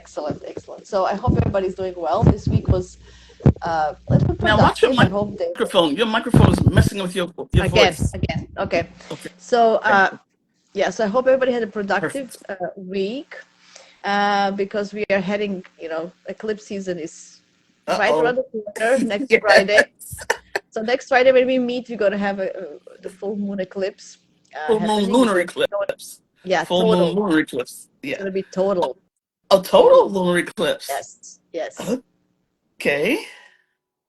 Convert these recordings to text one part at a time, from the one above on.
Excellent, excellent. So I hope everybody's doing well. This week was let's be Now, watch your productive. I hope they microphone. Your microphone is messing with your voice. again. Okay. Okay. So Okay. yeah, so I hope everybody had a productive Perfect. week because we are heading, eclipse season is right around Uh-oh. the corner next Friday. Yes. So next Friday when we meet, we're going to have the full moon eclipse Full moon happening. It's lunar going to be eclipse. yeah, Full moon total. lunar eclipse. It's Yeah. going to be total, A total. total lunar eclipse. Yes, yes. Okay.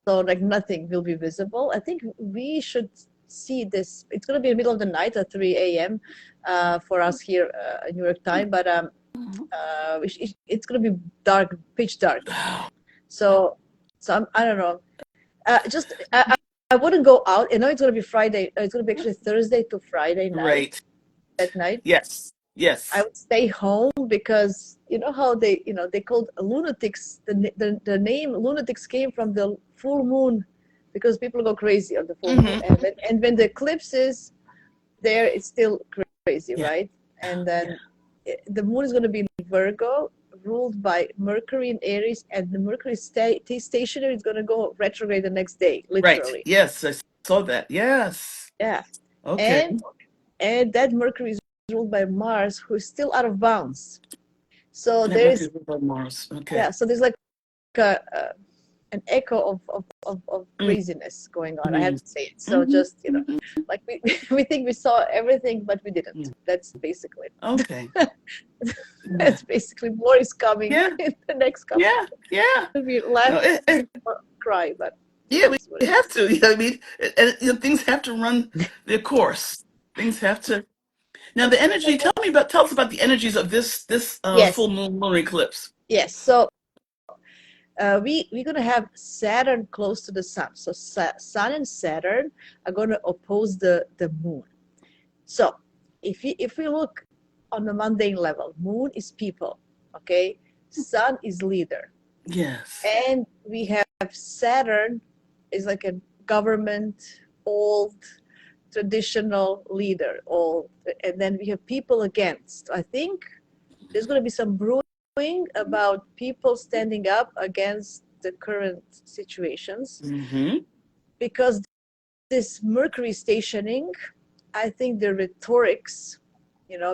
So like nothing will be visible. I think we should see this. It's going to be in the middle of the night at 3 a.m. For us here in New York time, but it's going to be dark, pitch dark. Wow. So I don't know. Just I wouldn't go out. I know it's going to be Friday. It's going to be actually Thursday to Friday night. Right. That night, Yes. I Yes. would stay home because you know how they called lunatics. The name lunatics came from the full moon because people go crazy on the full moon, Mm-hmm. and when the eclipse is there, it's still crazy, Yeah. right? And Yeah. then the moon is going to be in Virgo, ruled by Mercury in Aries, and the Mercury stationary is going to go retrograde the next day, Right. literally. Yes. I saw that. Yes. Yeah, Okay. and and that Mercury is ruled by Mars, who is still out of bounds. So That there Mercury is is on Mars. Okay. yeah, so there's like a, an echo of Mm-hmm. craziness going on. I have to say it. So Mm-hmm. just Mm-hmm. like we we think we saw everything, but we didn't. That's basically Okay. it. Yeah. That's basically more is coming Yeah. in the next couple. Yeah. Yeah. We No, laugh or cry, but yeah, it is what we it have is. to. I mean, and things have to run their course. Things have to. Now, the energy. Tell us about the energies of this Yes, full moon lunar eclipse. yes. So we're gonna have Saturn close to the Sun. So Sun and Saturn are gonna oppose the Moon. So if we look on the mundane level, Moon is people, okay? Sun is leader, Yes. and we have Saturn is like a government, old, traditional leader, old, and then we have people against. I think there's going to be some brewing about people standing up against the current situations Mm-hmm. because this Mercury stationing, I think the rhetorics,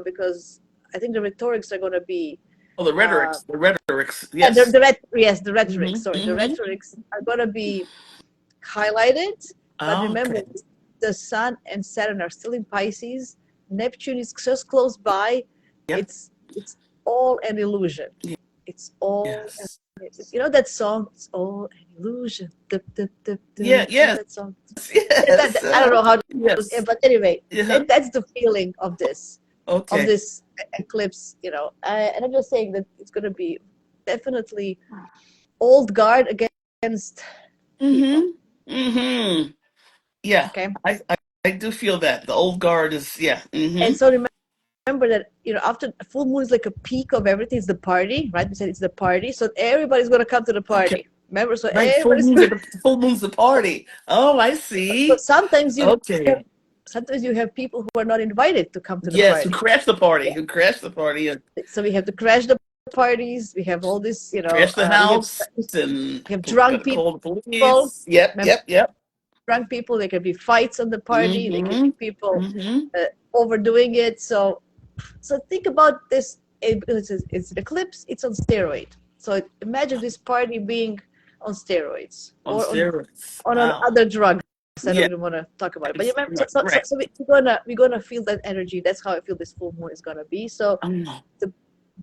because I think the rhetorics are going to be, Oh, the uh, rhetorics. The rhetorics. yeah, Yes. yes, the rhetorics. Mm-hmm. Sorry, the Mm-hmm. rhetorics are going to be highlighted. But remember, Okay. the Sun and Saturn are still in Pisces. Neptune is just close by. Yep. It's all an illusion. Yeah. It's all Yes. you know that song. It's all an illusion. Dup, dup, dup, Yeah. dup. You know Yes. that song. Yes. I don't know how, Yes. but anyway, Yeah. that's the feeling of this Okay. eclipse. And I'm just saying that it's going to be definitely old guard against people. Mm-hmm. Mm-hmm. Yeah. Okay, I do feel that the old guard is. Yeah. and Mm-hmm. so remember that after full moon is like a peak of everything. It's the party, right? We said it's the party, so everybody's going to come to the Okay. party. Remember, so Right. Full everybody's moon's at the full moon's the party. Oh, I so see. have Okay. sometimes you have people who are not invited to come to the Yes. Who party. crashed the party? Yeah. Who crashed the party? And So we have to crash the parties. We have all this, crashed the house and we have drunk gotta call the people. police. Yep. Remember, Yep. Yep. drunk people. There can be fights on the party. There can Mm-hmm. be people Mm-hmm. overdoing it. So think about this. It's an eclipse. It's on steroid. So imagine this party being on steroids On or on steroids. on Wow. other drugs. I don't Yeah. even want to talk about it. But you remember, Right. Right. we're gonna feel that energy. That's how I feel this full moon is gonna be. So Oh, the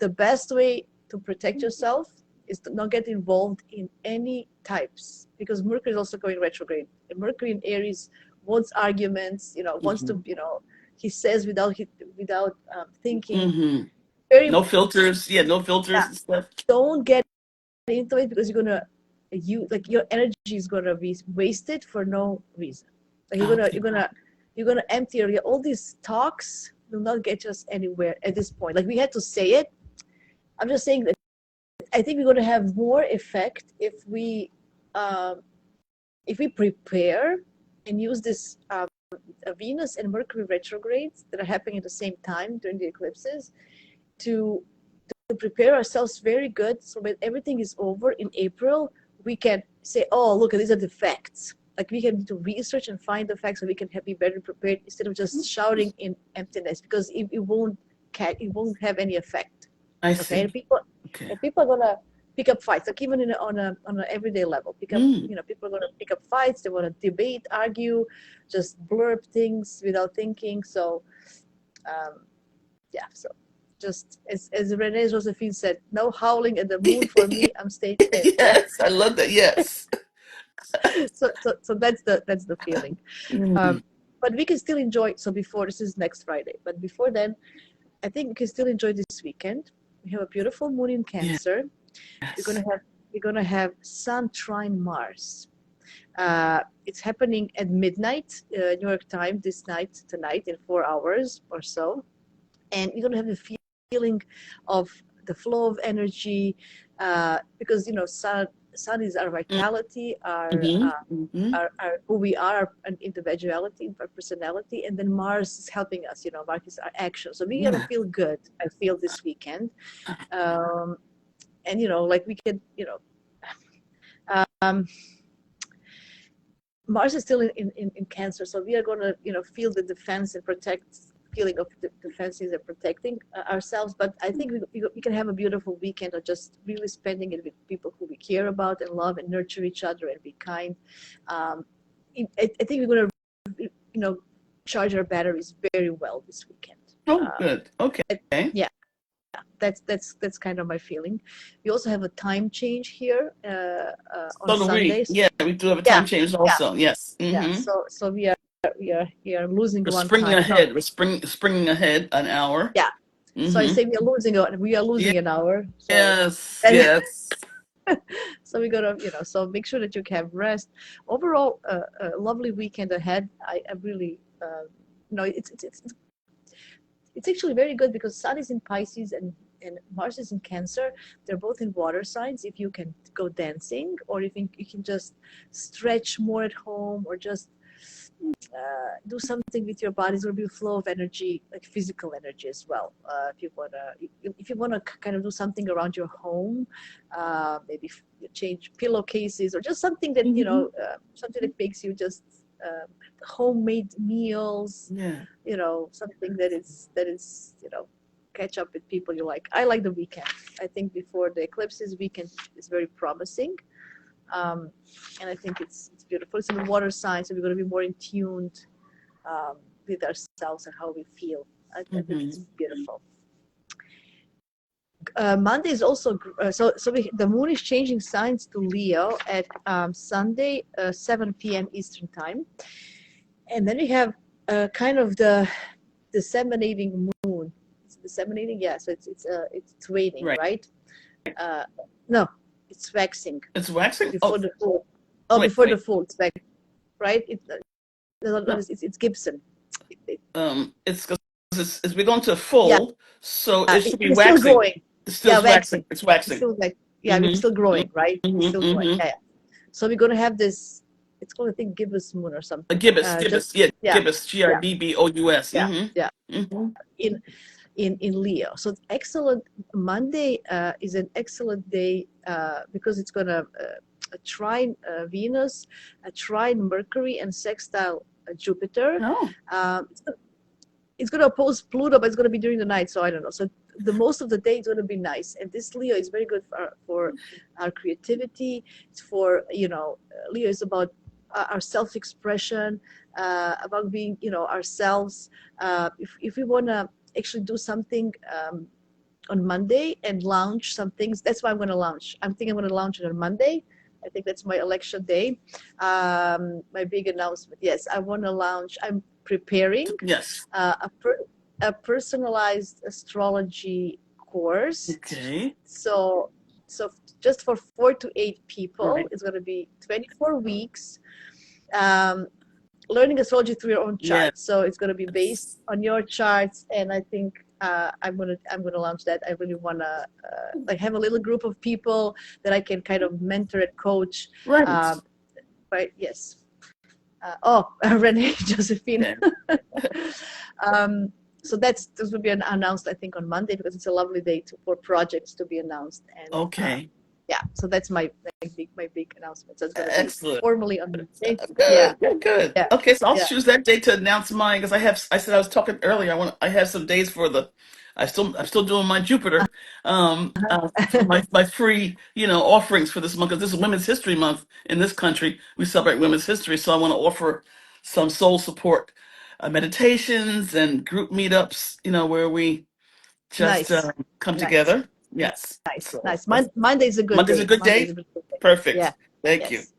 the best way to protect yourself is to not get involved in any types because Mercury is also going retrograde. And Mercury in Aries wants arguments. Wants mm-hmm. to. He says without thinking. Mm-hmm. Very No filters. Yeah. No filters yeah. and stuff. Don't get into it because your energy is gonna be wasted for no reason. Like Okay. you're gonna empty all these talks will not get us anywhere at this point. Like we had to say it. I'm just saying that I think we're gonna have more effect um, if we prepare and use this Venus and Mercury retrogrades that are happening at the same time during the eclipses to to prepare ourselves very good. So when everything is over in April, we can say, oh, look, these are the facts. Like we can do research and find the facts so we can be better prepared instead of just shouting in emptiness, because it won't have any effect. I Okay, see. and people Okay. are gonna pick up fights, like even on an everyday level. People are gonna pick up fights. They want to debate, argue, just blurb things without thinking. So, yeah. So, just as Renee Josephine said, no howling at the moon for me. I'm staying in. Yeah. Yes, I love that. Yes. So that's the feeling. Mm. But we can still enjoy. So before, this is next Friday, but before then, I think we can still enjoy this weekend. We have a beautiful moon in Cancer. Yes. We're gonna have Sun trine Mars. It's happening at midnight, New York time, tonight in 4 hours or so, and you're gonna have the feeling of the flow of energy, because sun is our vitality, Mm-hmm. Mm-hmm. our who we are, and individuality, our personality, and then Mars is helping us. Mars is our action. So we're gonna Yeah. feel good. I feel this weekend, um, and like we can, um, Mars is still in Cancer, so we are going to feel the defense and feeling of the defenses and protecting ourselves. But I think we can have a beautiful weekend of just really spending it with people who we care about and love and nurture each other and be kind. I think we're going to charge our batteries very well this weekend. Oh, good. Okay. Yeah. That's kind of my feeling. We also have a time change here on So do we. Sundays. Yeah, we do have a Yeah, time change yeah, also. Yes. yeah. Mm-hmm. So we are losing We're one springing time. No, ahead. We're springing ahead an hour. yeah. So I Mm-hmm. say we are losing an hour. So Yes. and Yes. so we gotta so make sure that you can rest. Overall, a lovely weekend ahead. I really it's actually very good because Sun is in Pisces and Mars is in Cancer. They're both in water signs. If you can go dancing, or if you can just stretch more at home, or just do something with your body, there will be a flow of energy, like physical energy as well. If you wanna kind of do something around your home, maybe change pillowcases or just something that Mm-hmm. something that makes you just homemade meals. Yeah. Something that is catch up with people you like. I like the weekend. I think before the eclipses, weekend is very promising. Um, and I think it's beautiful. It's in the water sign, so we're going to be more in tuned with ourselves and how we feel. I think it's Mm-hmm. beautiful. Monday is also the moon is changing signs to Leo at Sunday 7 p.m. Eastern time, and then we have kind of the disseminating moon. It's disseminating, yeah. So it's waning, Right. right? No, it's waxing It's waxing. before Oh, the full. Oh, wait, before the wait. full, it's waxing, right? No. It's Gibson. It's because we're going to Yeah, full, so it should be it's still waxing. growing. It's still Yeah, waxing. waxing. It's It's waxing. still like, yeah, we're still Mm-hmm. growing, right? It's Mm-hmm. still growing. Mm-hmm. Yeah, yeah. So we're gonna have this. It's called, I think, gibbous moon or A something. gibbous, Just gibbous. Yeah, yeah, gibbous. yeah, Gibbous. yeah, yeah. Mm-hmm. Mm-hmm. In Leo. So it's excellent. Monday is an excellent day because it's gonna trine Venus, trine Mercury, and sextile Jupiter. Oh. It's going to oppose Pluto, but it's going to be during the night, so I don't know. So the most of the day is going to be nice, and this Leo is very good for our creativity. It's for Leo is about our self-expression, about being ourselves. If we want to actually do something on Monday and launch some things, that's why I'm going to launch. I'm thinking I'm going to launch it on Monday. I think that's my election day. My big announcement. Yes, I want to launch. I'm preparing Yes. a personalized astrology course. Okay. So just for 4 to 8 people, Right. it's going to be 24 weeks. Learning astrology through your own chart. Yes. So it's going to be based on your charts, and I think I'm gonna launch that. I really wanna have a little group of people that I can kind of mentor and coach. Right. Right? Yes. Renee, Josephine. Okay. So this will be announced, I think, on Monday, because it's a lovely day for projects to be announced. And Okay. yeah, so that's my big announcement. So it's going to be Excellent. formally on Monday. Yeah, Good, good, good. yeah, Okay, so I'll yeah. choose that day to announce mine because I said I was talking earlier. I have some days for I'm still doing my Jupiter, for my free, offerings for this month, because this is Women's History Month in this country. We celebrate women's history, so I want to offer some soul support, meditations and group meetups, where we just Nice, come nice, together. Yes. nice, So nice. Monday is a good Monday's a day. good Monday is day. a good day. Yeah, Perfect. Thank you. yes.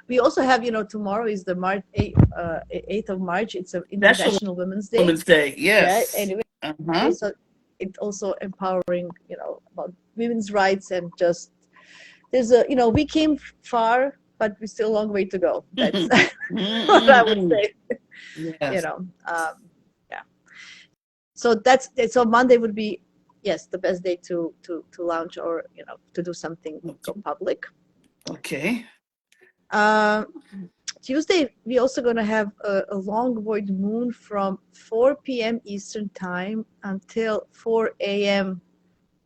We also have, tomorrow is the 8th of March. It's an National International Women's Day. Women's Day. Yeah, Yes. anyway, Uh-huh. so it's also empowering, about women's rights, and just we came far, but we still a long way to go. That's what I would say. You Yes. know, yeah. So Monday would be, yes, the best day to launch, or to do something, go public. Okay. Tuesday, we're also going to have a long void moon from 4 p.m. Eastern time until 4 a.m.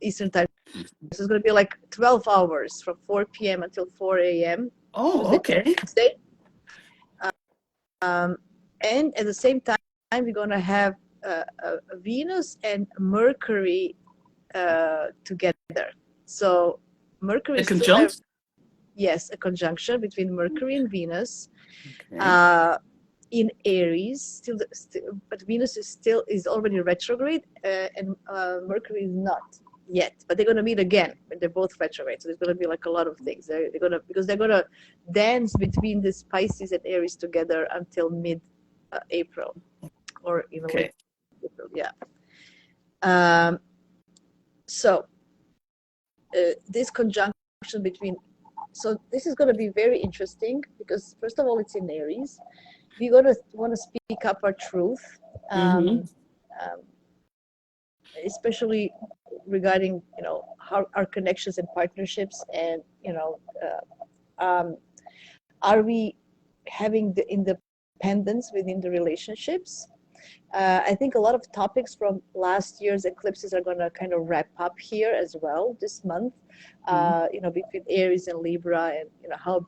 Eastern time. So it's going to be like 12 hours from 4 p.m. until 4 a.m. Oh, Tuesday to okay. Wednesday. And at the same time, we're going to have Venus and Mercury together. So Mercury A is still there. conjunct? Yes, a conjunction between Mercury and Venus. Okay. In Aries, but Venus is already retrograde, and Mercury is not yet. But they're going to meet again, but they're both retrograde. So there's going to be like a lot of things. Because they're going to dance between this Pisces and Aries together until mid-April, or even Okay. late April. Yeah. So this conjunction between. So this is going to be very interesting, because first of all, it's in Aries. We're going to want to speak up our truth, especially regarding how our connections and partnerships, and are we having the independence within the relationships. I think a lot of topics from last year's eclipses are going to kind of wrap up here as well this month, between Aries and Libra, and how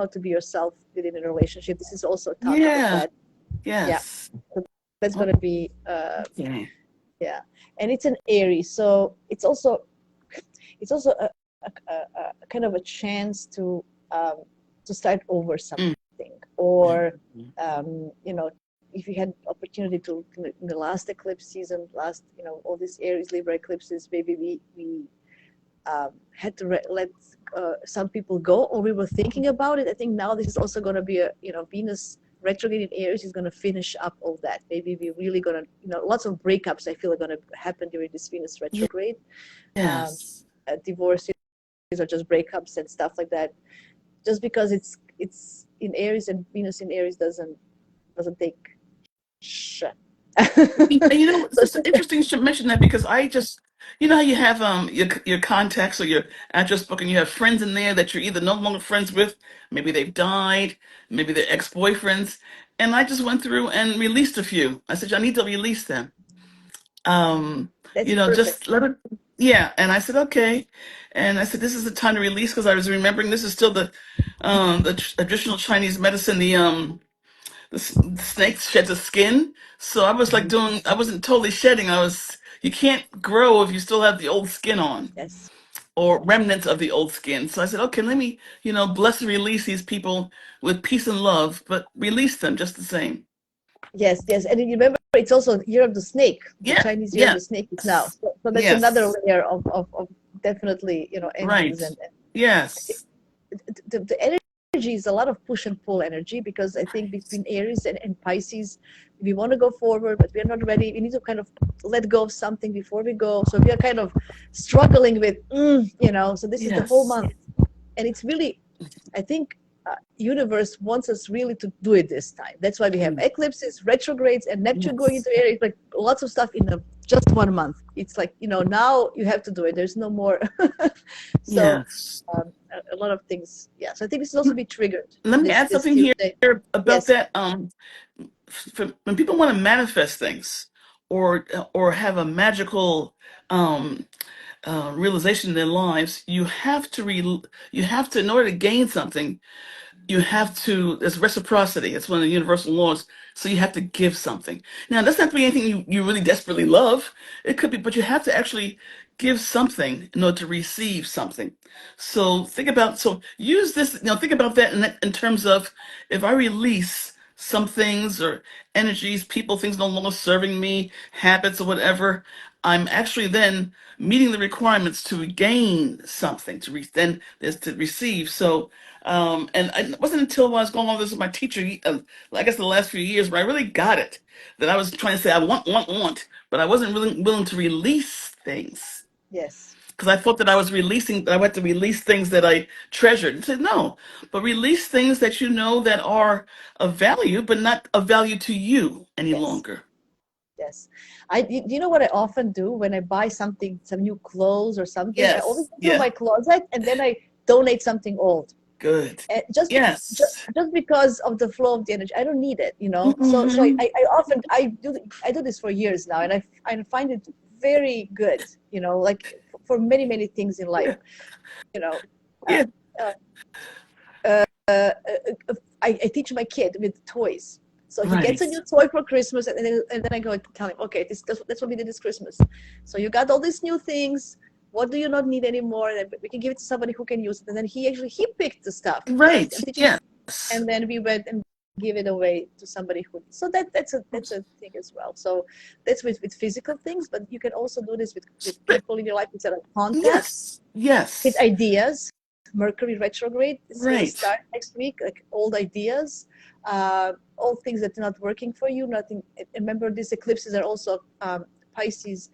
to be yourself within a relationship. This is also a topic of Yeah. that. Yeah, Yes. so that's going to be Okay. yeah, and it's an Aries, so it's also a kind of a chance to start over something, or if you had opportunity to in the last eclipse season, all these Aries Libra eclipses, maybe we had to let some people go, or we were thinking about it. I think now this is also going to be Venus retrograde in Aries is going to finish up all that. Maybe we're really going to, lots of breakups I feel are going to happen during this Venus retrograde. Yes. Divorces or just breakups and stuff like that. Just because it's in Aries, and Venus in Aries doesn't take shit. So It's interesting you should mention that, because I just, how you have your contacts or your address book, and you have friends in there that you're either no longer friends with, maybe they've died, maybe they're ex-boyfriends, and I just went through and released a few. I said, I need to release them. That's perfect. Just let it. Yeah, and I said okay, and I said this is the time to release, because I was remembering this is still the traditional Chinese medicine, the snake sheds a skin. So I was like I wasn't totally shedding. You can't grow if you still have the old skin on, Yes. or remnants of the old skin. So I said, okay, let me, bless and release these people with peace and love, but release them just the same. Yes, yes, and you remember it's also Year of the Snake. The Yeah, Chinese Year of yeah, the Snake is now, so that's another yes, layer of definitely endings, right, and yes, the energy is a lot of push and pull energy, because I think between Aries and Pisces, we want to go forward, but we're not ready. We need to kind of let go of something before we go. So we are kind of struggling with, So this is the whole yes, month, and it's really, I think, universe wants us really to do it this time. That's why we have eclipses, retrogrades, and Neptune going yes, into Aries, like lots of stuff in just 1 month. It's like, now you have to do it. There's no more. So yes. a lot of things. Yeah. So I think this is also be triggered Let me add this something here Tuesday. about Yes. that. When people want to manifest things, or have a magical um, realization in their lives, you have to, in order to gain something, you have to, there's reciprocity. It's one of the universal laws. So you have to give something. Now, it doesn't have to be anything you really desperately love. It could be, but you have to actually give something in order to receive something. So so use this, think about that in terms of, if I release some things or energies, people, things no longer serving me, habits or whatever, I'm actually then meeting the requirements to gain something, then there's to receive. So, and it wasn't until I was going over this with my teacher, I guess the last few years, where I really got it, that I was trying to say, I want, but I wasn't really willing to release things. Yes. Because I thought that I had to release things that I treasured. And said, no, but release things that you know that are of value, but not of value to you any Yes. longer. Yes. You know what I often do when I buy something, some new clothes or something? I always Yes. go through Yeah. my closet and then I donate something old. Good. And Yes. just because of the flow of the energy, I don't need it, you know. So Hmm. I often I do this for years now, and I find it very good, you know, like for many things in life, Yeah. you know. Uh, Yeah. uh, uh, uh, I teach my kid with toys. So he gets Right. a new toy for Christmas, and then I go and tell him, okay, that's what we did this Christmas. So you got all these new things. What do you not need anymore? And we can give it to somebody who can use it. And then he picked the stuff. Right. I'm teaching, Yes. and then we went and give it away to somebody who. So that's a thing as well. So that's with physical things, but you can also do this with people in your life instead of contacts, Yes. with Yes. ideas. Mercury retrograde is going to Right. start next week, like old ideas, old things that are not working for you. Nothing. Remember, these eclipses are also Pisces,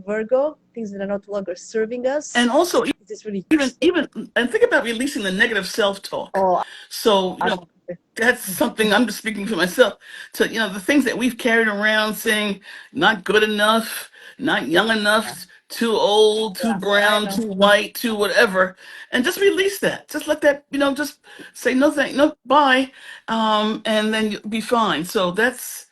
Virgo, things that are not longer serving us. And also, It is really useful. even and think about releasing the negative self-talk. Oh, So, absolutely. that's something, I'm just speaking for myself. So, the things that we've carried around saying, not good enough, not young Yeah, enough, too old, too yeah, I brown, know. too white, too whatever, and just release that. Just let that, just say no, no, bye, and then you'll be fine. So that's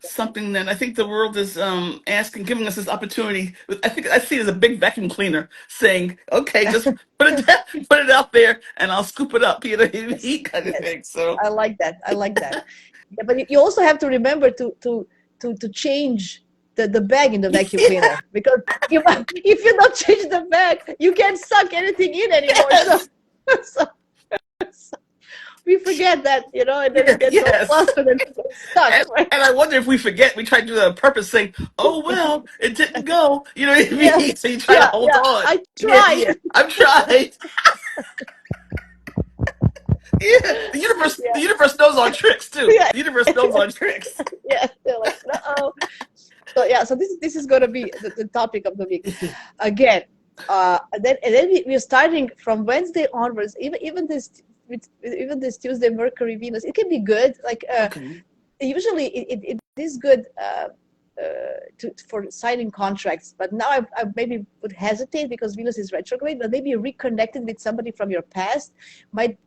something that I think the world is giving us this opportunity. I think I see it as a big vacuum cleaner saying, "Okay, just put it out there, and I'll scoop it up." Yes, He kind of yes, thing. So, I like that. I like that. Yeah, but you also have to remember to change the bag in the vacuum yeah, cleaner, because if you don't change the bag, you can't suck anything in anymore. So, yes, so, so we forget that, you know, and then yeah, it gets all yes. flustered and stuck, right? And I wonder if we forget, we try to do that on purpose, saying, "Oh well, it didn't go." You know what I Yeah, mean? So you try to yeah, hold yeah. on. I Yeah, tried. yeah. I've tried. Yeah, the Yeah, universe knows our tricks too. yeah, The universe knows our tricks. yeah. They're like, no. So yeah, so this is going to be the topic of the week again. And then we're starting from Wednesday onwards. Even this Tuesday, Mercury, Venus, it can be good. Like Okay. usually it is good for signing contracts. But now I maybe would hesitate because Venus is retrograde. But maybe reconnected with somebody from your past might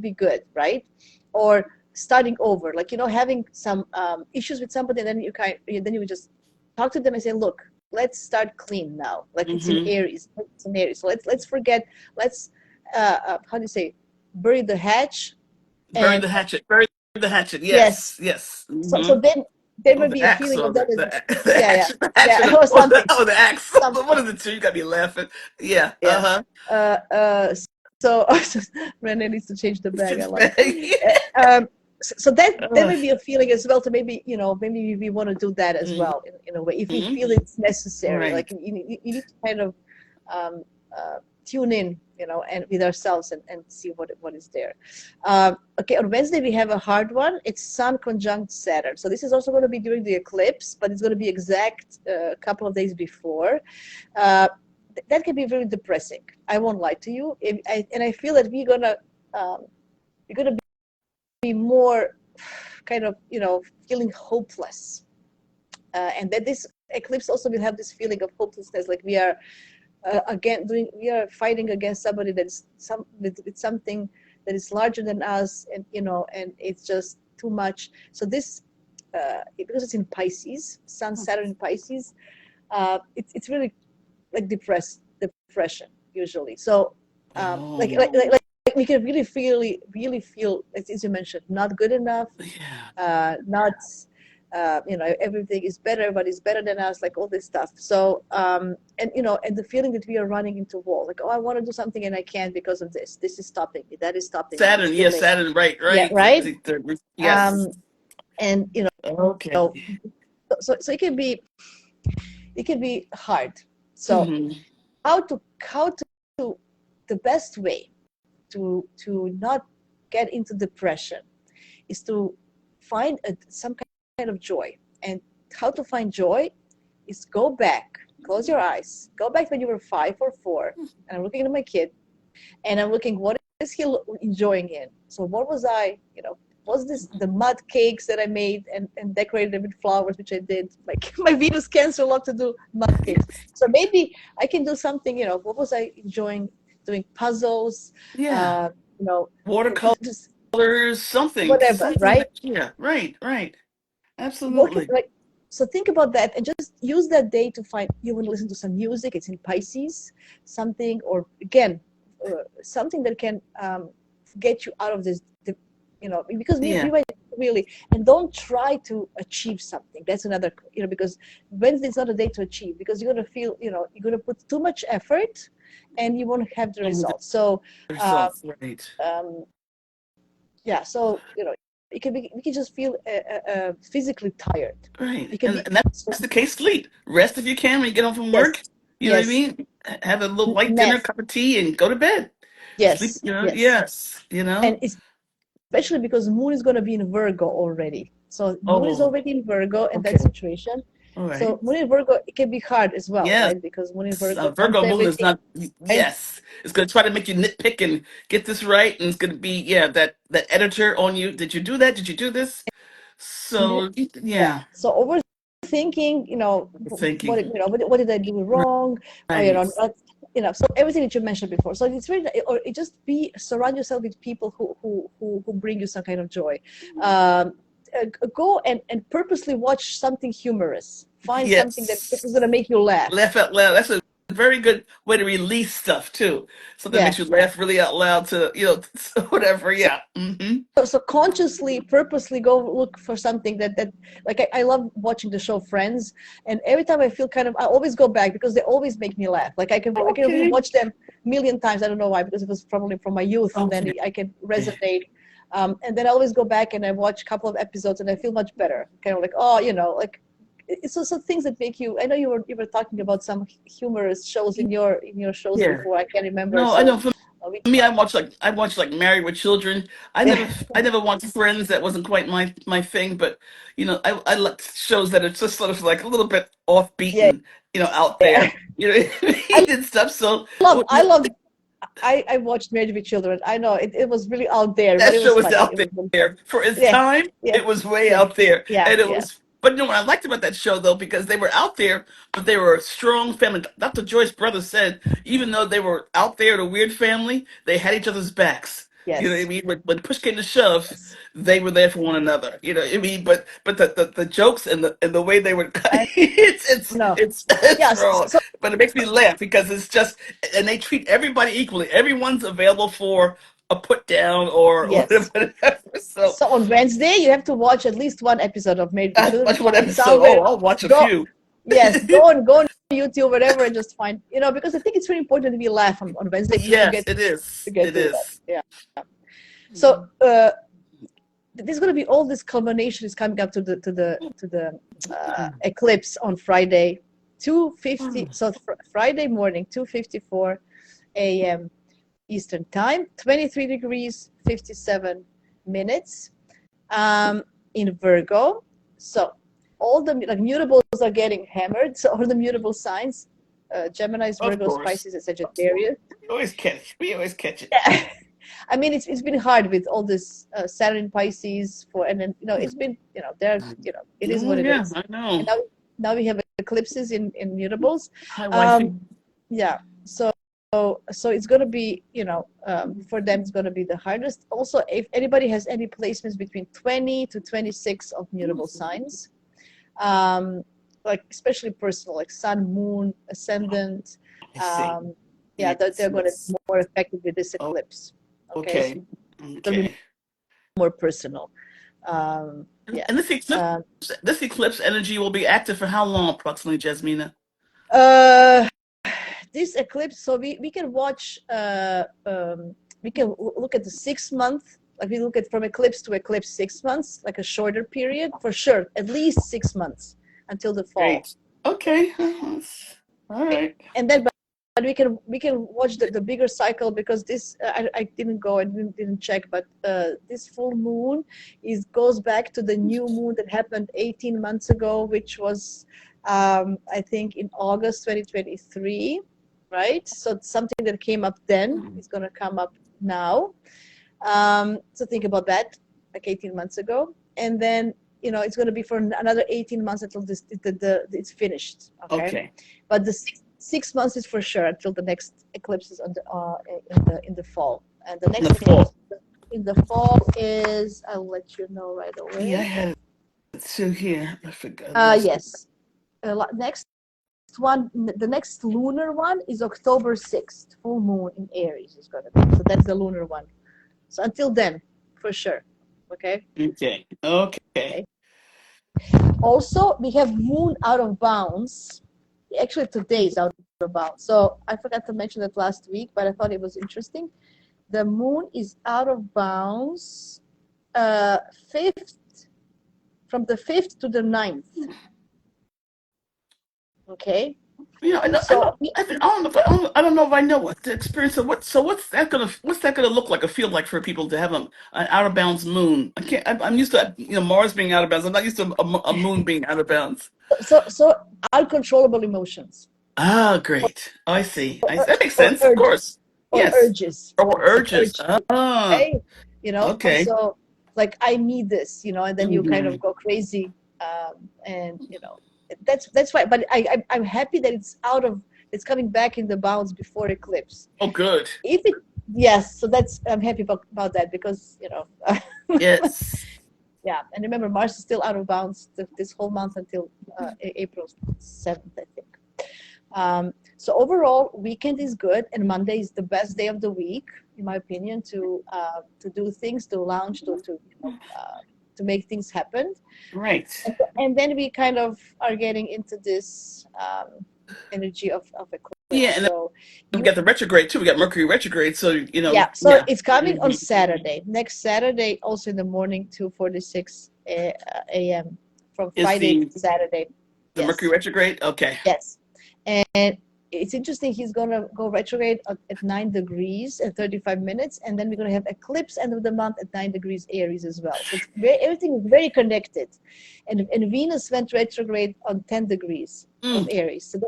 be good, right? Or starting over, like, you know, having some issues with somebody, and then you would just talk to them and say, look, let's start clean now. Like it's in Mm-hmm. Aries. It's in Aries. So let's forget. Let's how do you say, bury the hatch. Bury And the hatchet. Bury the hatchet. yes, Yes. Yes. so Mm-hmm. then there Or will the be a axe, feeling or of that as, the yeah, yeah, hatchet, the yeah, hatchet, or something, or the axe. One something. of the two. You got me laughing. Yeah. Yeah. Uh Uh, uh, so Renee needs to change the bag. I huh. like. So that Uh, may be a feeling as well, to maybe we want to do that as mhm. well in a way, if we feel it's necessary. Like Right. you need to kind of um, tune in, you know, and with ourselves, and see what is there. Okay, on Wednesday we have a hard one. It's Sun conjunct Saturn. So this is also going to be during the eclipse, but it's going to be exact a couple of days before. Uh, that can be very depressing. I won't lie to you, and I feel that we're gonna be more kind of, you know, feeling hopeless, and that this eclipse also will have this feeling of hopelessness, like we are fighting against somebody with something that is larger than us, and you know, and it's just too much. So this because it's in Pisces, Sun, Saturn in Pisces, it's really like depression usually. So like, like, Oh, like, like we can really feel, as you mentioned, not good enough, yeah. not everything is better, everybody's better than us, like all this stuff. So and the feeling that we are running into a wall, like, oh, I want to do something and I can't because of this is stopping me, that is stopping me, it's Saturn, yes, delayed. Saturn, right, Yeah, right. right. Yes. And Okay. so so it can be hard. So Hmm. how to the best way to not get into depression is to find some kind of joy. And how to find joy is go back, close your eyes, go back when you were 5 or 4, and I'm looking at my kid, and I'm looking, what is he enjoying in? So what was I, was this the mud cakes that I made and decorated them with flowers, which I did? Like my Venus Cancer love to do mud cakes. So maybe I can do something, what was I enjoying doing? Puzzles, Yeah. uh, you know, Watercolors, just whatever, something right? that, yeah, right, right. Working Absolutely. like, so think about that and just use that day to find, you want to listen to some music, it's in Pisces, something, or again, something that can get you out of this, because we Yeah, might really, and don't try to achieve something. That's another, because Wednesday is not a day to achieve, because you're going to feel, you're going to put too much effort and you won't have the with the results. So uh, results, right. um, yeah, so it can be, we can just feel physically tired. Right. It can And be, that's so the case. Sleep. Rest if you can when you get home from work. yes, You know what I yes, mean? Have a little light dinner, nest, cup of tea, and go to bed. Sleep, yes, yes, yes, and especially because Moon is going to be in Virgo already. So Moon is Oh, already in Virgo in okay. that situation. All right. So Moon in Virgo, it can be hard as well, Yes. right? Because Moon in Virgo wants Virgo moon is everything, not, right? yes. It's going to try to make you nitpick and get this right. And it's going to be, yeah, that editor on you. Did you do that? Did you do this? And So, yeah, yeah, so overthinking, thinking. what did I do wrong, or Right. not, so everything that you mentioned before. So it's really, or it just be surround yourself with people who bring you some kind of joy. Um, Go and purposely watch something humorous. Find something that is going to Yes. make you laugh. Laugh out loud. That's a very good way to release stuff too. Something that Yeah. makes you laugh really out loud to, whatever. So Yeah. Hmm. so consciously, purposely go look for something that like I love watching the show Friends, and every time I feel kind of, I always go back because they always make me laugh. Like I can Okay. watch them a million times. I don't know why, because it was probably from my youth, and then Okay. I can resonate. And then I always go back and I watch a couple of episodes and I feel much better. Kind of like, oh, like it's also things that make you. I know you were talking about some humorous shows in your shows Yeah. before. I can't remember. No, I So know. For which me, one? I watched like Married with Children. I never watched Friends. That wasn't quite my thing. But I like shows that are just sort of like a little bit offbeat Yeah, and out yeah. there. You know what I I mean? And stuff. So love I love I watched Married with Children. I know it was really out there, but that it show was was funny. out It was really there funny. for its Yeah, time. yeah, It was way yeah, out there, yeah, and it yeah. was. But what I liked about that show though, because they were out there, but they were a strong family. Dr. Joyce Brothers said, even though they were out there, the weird family, they had each other's backs. You know what I Yes, mean? When push came to shove, yes. they were there for one another. You know what I mean? But the jokes and the way they would, I know. it's Yes. wrong. But it makes me laugh because it's just, and they treat everybody equally. Everyone's available for a put down or whatever. Yes. So So on Wednesday, you have to watch at least one episode of Married with I Children. watch one Find episode. somewhere. Oh, I'll watch a Go. few. Yes. Go on YouTube, whatever, and just find. Because I think it's really important to be laugh on Wednesday too, to Yes, get it to is. get It through that. is. Yeah. So there's going to be all this culmination is coming up to the eclipse on Friday, 2:50. So Friday morning, 2:54 a.m. Eastern time, 23 degrees 57 minutes, in Virgo. So all the like mutables are getting hammered. So all the mutable signs, Gemini, Of Virgo, course. Pisces, and Sagittarius. We always catch. We always catch it. Yeah. I mean, it's been hard with all this Saturn Pisces and then it's been there it is Oh what it yeah, is, I and know. now we have eclipses in mutables. Hi, Um, wifey. yeah. So so it's going to be, for them, it's going to be the hardest. Also, if anybody has any placements between 20 to 26 of mutable signs, um, like especially personal, like sun, moon, ascendant, I see. um, yeah, Yes, they're going to yes. be more affected with this Oh, eclipse. Okay, so okay. it's going to be Okay. more personal. Yeah. And this eclipse energy will be active for how long approximately, Jasmina? Uh, this eclipse, so we can watch, we can look at the 6 month, like we look at from eclipse to eclipse 6 months, like a shorter period for sure, at least 6 months until the fall. Great. Okay. All right. And then, but we can watch the bigger cycle, because this, I didn't go and didn't check, but this full moon goes back to the new moon that happened 18 months ago, which was, I think, in August 2023, right? So it's something that came up then is going to come up now. So think about that, like 18 months ago, and then it's going to be for another 18 months until it's finished. Okay, Okay. but the 6 months is for sure until the next eclipse is in the fall, and the In next the eclipse fall. in the fall is, I'll let you know right Yeah, I away. had it too here. I forgot. Lost it. Yes, next one, the next lunar one is October 6th, full moon in Aries is going to be. So that's the lunar one. So until then, for sure. Okay. Okay. Okay. Okay. Also, we have moon out of bounds. Actually, today is out of bounds. So I forgot to mention that last week, but I thought it was interesting. The moon is out of bounds, fifth, from the 5th to the 9th. Okay. I So know. I don't know if I know what the experience of what. So what's that gonna look like or feel like for people to have an out of bounds moon? I can't. I'm used to Mars being out of bounds. I'm not used to a moon being out of bounds. so uncontrollable emotions, Ah, great. Oh, I see. That makes or sense. Of urges, course. Yes. urges, Or some urges. urge. Ah. Okay. Okay. So like, I need this, and then you kind of Hmm. go crazy, and that's why. But I'm happy that it's coming back in the bounds before eclipse. Oh, good. If it Yes, so I'm happy about that, because Yes. yeah. And remember, Mars is still out of bounds this whole month until April 7th, I think. So overall, weekend is good, and Monday is the best day of the week, in my opinion, to do things, to launch, to make things happen. Right. And then we kind of are getting into this energy of Yeah, eclipse. and then So we you got the retrograde too. We got Mercury retrograde. So yeah, so yeah. it's coming on Hmm. Saturday, next Saturday, also in the morning, 2:46 a.m. from Is Friday to Saturday. the Mercury Yes. retrograde? Okay. Yes. And it's interesting, he's going to go retrograde at 9 degrees and 35 minutes, and then we're going to have eclipse end of the month at 9 degrees Aries as well. So everything is very connected. And Venus went retrograde on 10 degrees of Mm, Aries. So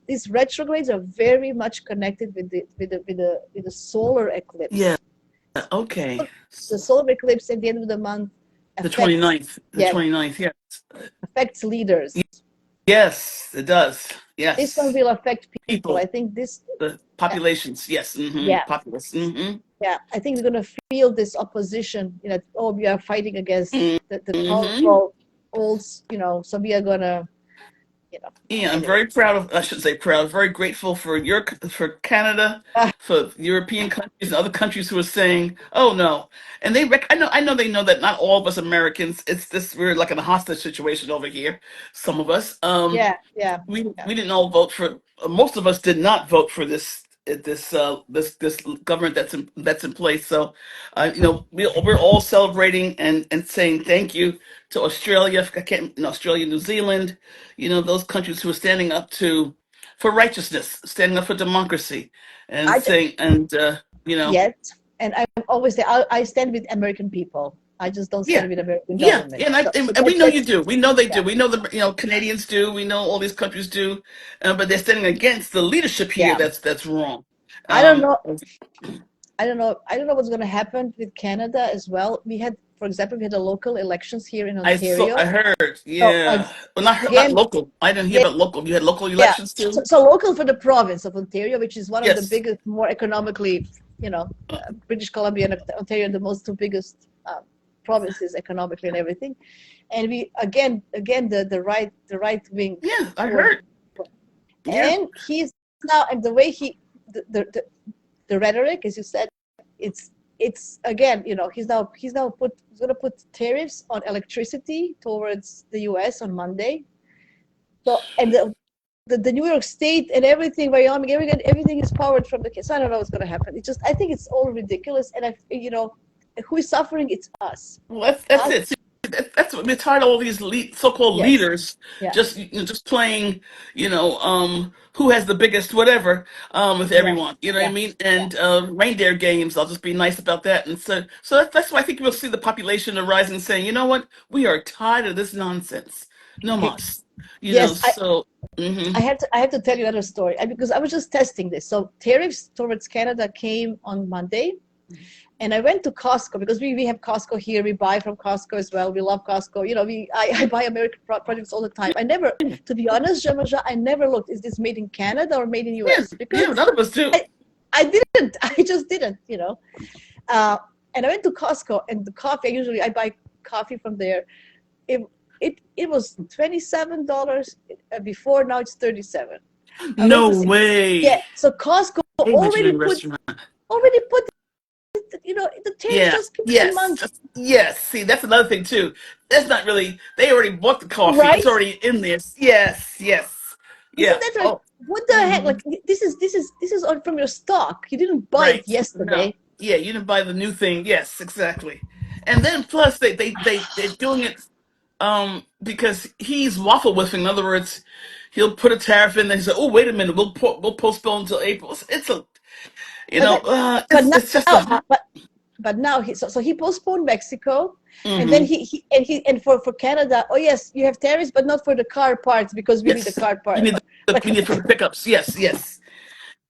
these retrogrades are very much connected with the solar yeah. eclipse. Okay. The solar eclipse at the end of the month The affects 29th. The yeah 29th. Yes. affects leaders. Yes, it does. This one Yes. will affect people. I People, think this the uh, populations. Yes. Hmm. yeah. Populace. Hmm. Yeah, I think we're going to feel this opposition. Oh, we are fighting against the Hmm. powerful old, so we are going to, Yeah, I'm anyway. very proud of, I should say proud, very grateful for for Canada, Ah, for European countries and other countries who are saying, "Oh no," and I know they know that not all of us Americans. It's this we're like in a hostage situation over here. Some of us. yeah, yeah, yeah. We didn't all vote for. Most of us did not vote for this government that's in place. So, we're all celebrating and saying thank you to Australia. I can't, Australia, New Zealand, those countries who are standing up to for righteousness, standing up for democracy, and I, saying Yes, and I always say I stand with American people. I just don't yeah. stand with American Yeah, government. and So and we know you that's do. We know they yeah, do. We know the Canadians do. We know all these countries do, but they're standing against the leadership here. yeah. That's wrong. I don't know. Um, I don't know. I don't know what's going to happen with Canada as well. We had for example, we had a local elections here in I Ontario. heard, So yeah. Well, not again, local. I didn't hear yeah, about local. You had local yeah. elections too? So local for the province of Ontario, which is one of the Yes. biggest, more economically, British Columbia and Ontario, the most two biggest provinces economically and everything. And we again the right wing Yeah, I won. heard. Yeah. And he's now, and the way the rhetoric, as you said, it's again, he's gonna put tariffs on electricity towards the US on Monday. So, and the New York State and everything, Wyoming, everything is powered from the. So I don't know what's going to happen. I think it's all ridiculous, and who is suffering? It's us. Well, that's Us. it. See, that's what we're tired of all these so-called Yes. leaders Yeah. just playing, who has the biggest whatever with Yeah. everyone. You know what I Yeah. mean? Yeah. And reindeer games. I'll just be nice about that. And so that's why I think we'll see the population arising, saying, you know what, we are tired of this nonsense. No Okay. mas. Yes. So. I have to tell you another story because I was just testing this. So tariffs towards Canada came on Monday. And I went to Costco because we have Costco here. We buy from Costco as well. We love Costco. I buy American products all the time. I never, to be honest, JeMaja, I never looked, is this made in Canada or made in Yeah, US? yeah, Because none of us do. I didn't. I just didn't. And I went to Costco, and the coffee, I buy coffee from there. It it was $27 before, now it's 37. I went No to see, yeah. way. So Costco Hey, already legendary put restaurant. the tariffs Yeah. just keep on Yes. months, Yes. See, that's another thing too. That's not really. They already bought the coffee. It's right? already in this. Yes. Yes. Isn't Yeah. that right? Oh. What the heck? Hmm. Like this is on from your stock. You didn't buy it Right. No. yesterday. Yeah. You didn't buy the new thing. Yes. Exactly. And then plus they're doing it because he's waffle whiffing. In other words, he'll put a tariff in. Then he say, "Oh, wait a minute. We'll postpone until April." It's a But that, but it's just now, a. but now he postponed Mexico, and then Hmm. he for Canada. Oh yes, you have tariffs, but not for the car parts because we need the Yes. car You part. need Like, we need it for the pickups. Yes. Yes.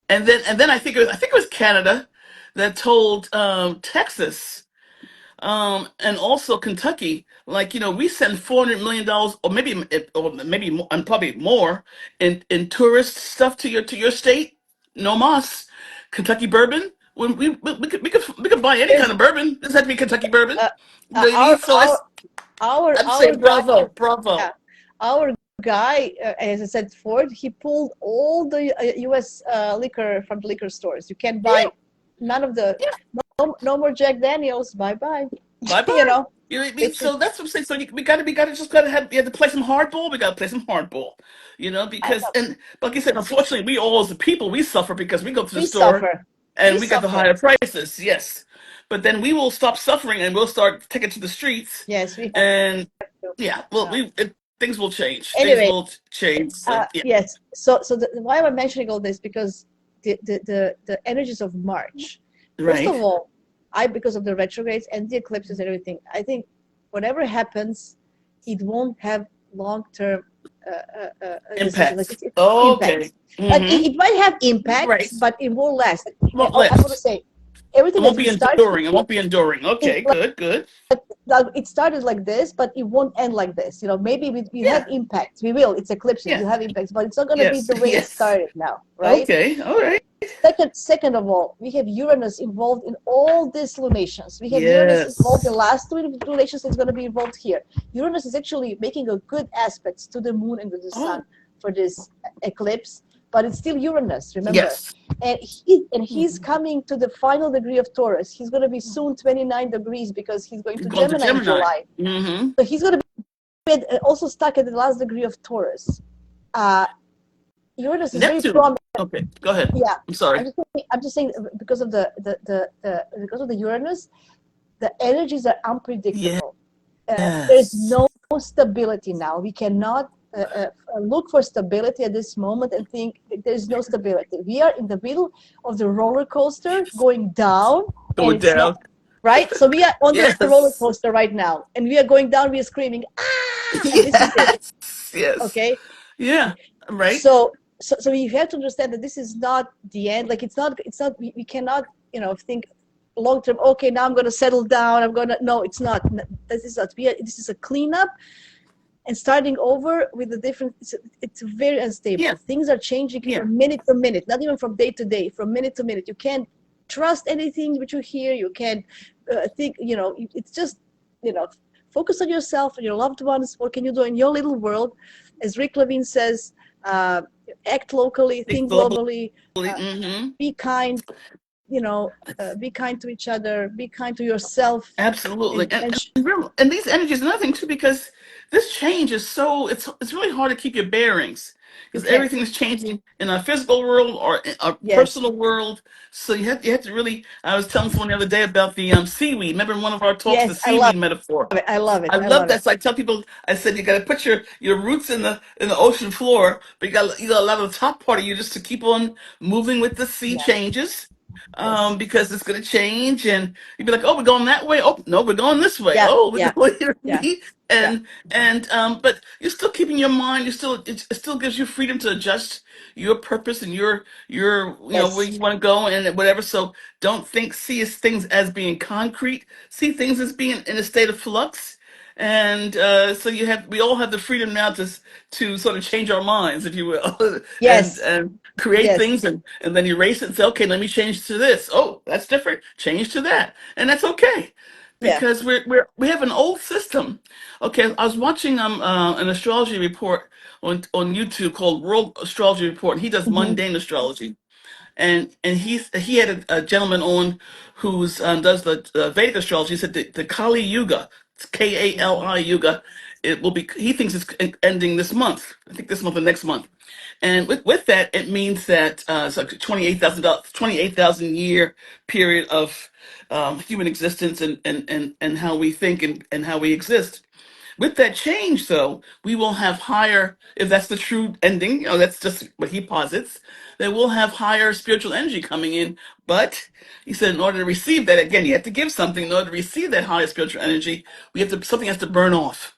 And then I think it was Canada that told Texas and also Kentucky, like, we send $400 million, or maybe more, and probably more, in tourist stuff to your state. No mas. Kentucky bourbon. When we could buy any kind there's of bourbon. This had to be Kentucky bourbon. uh, You know what I mean? our So our our I'm our saying guy. bravo, bravo. Yeah, our guy, as I said, Ford, he pulled all the U.S. Liquor from the liquor stores. You can't Yeah, buy none of the yeah. no more Jack Daniels. Bye bye. Bye you bye. know, You know what I mean? it's So that's what I'm saying. So we gotta just gotta have, we have to play some hardball. We gotta play some hardball, I because, know, and like you said, unfortunately, we all as the people, we suffer because we go to the we store suffer. We and we got the suffer. higher prices. Yes, but then we will stop suffering and we'll start taking to the streets, Yes, we have and to. yeah, well, Uh, things will change. Things anyway, will change. So yeah, yes. So why am I mentioning all this? Because the energies of March. First of right. all, because of the retrogrades and the eclipses and everything, I think whatever happens, it won't have long-term decisions. Like Impact. it's Okay. impacts. Like Mm-hmm. it might have Right. impacts, but it won't last. And Won't I'm going to last. say It everything won't as be we start enduring. It here, won't be enduring. Okay. Good. Good. like it started like this, but it won't end like this. Maybe we have Yeah. impacts. We will. It's eclipses. Yeah. We have impacts, but it's not going to be Yes, the way it yes. started now, right? Okay, all right. Second of all, we have Uranus involved in all these lunations. We have Uranus involved in Yes. last two lunations. It's going to be involved here. Uranus is actually making a good aspects to the moon and to the sun Oh, for this eclipse, but it's still Uranus, remember? yes. And he's Mhm. coming to the final degree of Taurus. He's going to be soon 29 degrees because he's going to Going to Gemini in Gemini. July. Mm-hmm. So he's going to be also stuck at the last degree of Taurus. Uh, Uranus is very Neptune. prominent. Okay, go ahead. Yeah, I'm sorry. I'm just saying because of the Uranus, the energies are unpredictable. There's Yes. no stability now. We cannot look for stability at this moment and think there's no stability. We are in the middle of the roller coaster going down, and Going it's not down. right. So we are on the roller Yes. coaster right now, and we are going down. We are screaming, ah! And this is it. Yes. Yes. Okay. Yeah. Right. So you have to understand that this is not the end. Like it's not we cannot think long term. Okay, now I'm going to settle down. No, it's not. This is not. This is a cleanup and starting over with a different. It's very unstable. Yeah, Things are changing yeah, from minute to minute, not even from day to day, from minute to minute. You can't trust anything which you hear. You can't think. It's just focus on yourself and your loved ones. What can you do in your little world? As Rick Levine says, act locally, think think globally. globally, Hmm. be kind. Be kind to each other, be kind to yourself, Absolutely, and and these energies, another thing too, because this change is so it's really hard to keep your bearings you because can't. everything is changing in our physical world or in our Yes, personal world. So you have to really. I was telling someone the other day about the seaweed. Remember in one of our talks, the yes, I love seaweed metaphor. it. I love it. I I love love that. it. So I tell people, I said you got to put your roots in the ocean floor, but you got a lot of the top part of you just to keep on moving with the sea Yeah. changes, Yes. because it's going to change, and you'd be like, oh, we're going that way. Oh no, we're going this way. Yeah. Oh, we're Yeah. going here. Yeah. Yeah. But you're still keeping your mind. It still gives you freedom to adjust your purpose and your where Yes. you want to go and whatever. So don't see things as being concrete. See things as being in a state of flux, and so we all have the freedom now to sort of change our minds, if you will, and Yes. create Yes. things, and then erase it and say, okay, let me change to this. Oh, that's different. Change to that, and that's okay, Yeah. because we have an old system. Okay, I was watching an astrology report on YouTube called World Astrology Report, and he does Hmm. mundane astrology, and he had a gentleman on who's does the Vedic astrology. He said the Kali Yuga, it's Kali Yuga, it will be. He thinks it's ending this month. I think this month or next month. And with that, it means that it's like 28,000 year period of human existence and how we think and how we exist. With that change, though, we will have higher, if that's the true ending, that's just what he posits, that we'll have higher spiritual energy coming in. But he said, in order to receive that, again, you have to give something. In order to receive that higher spiritual energy, something has to burn off.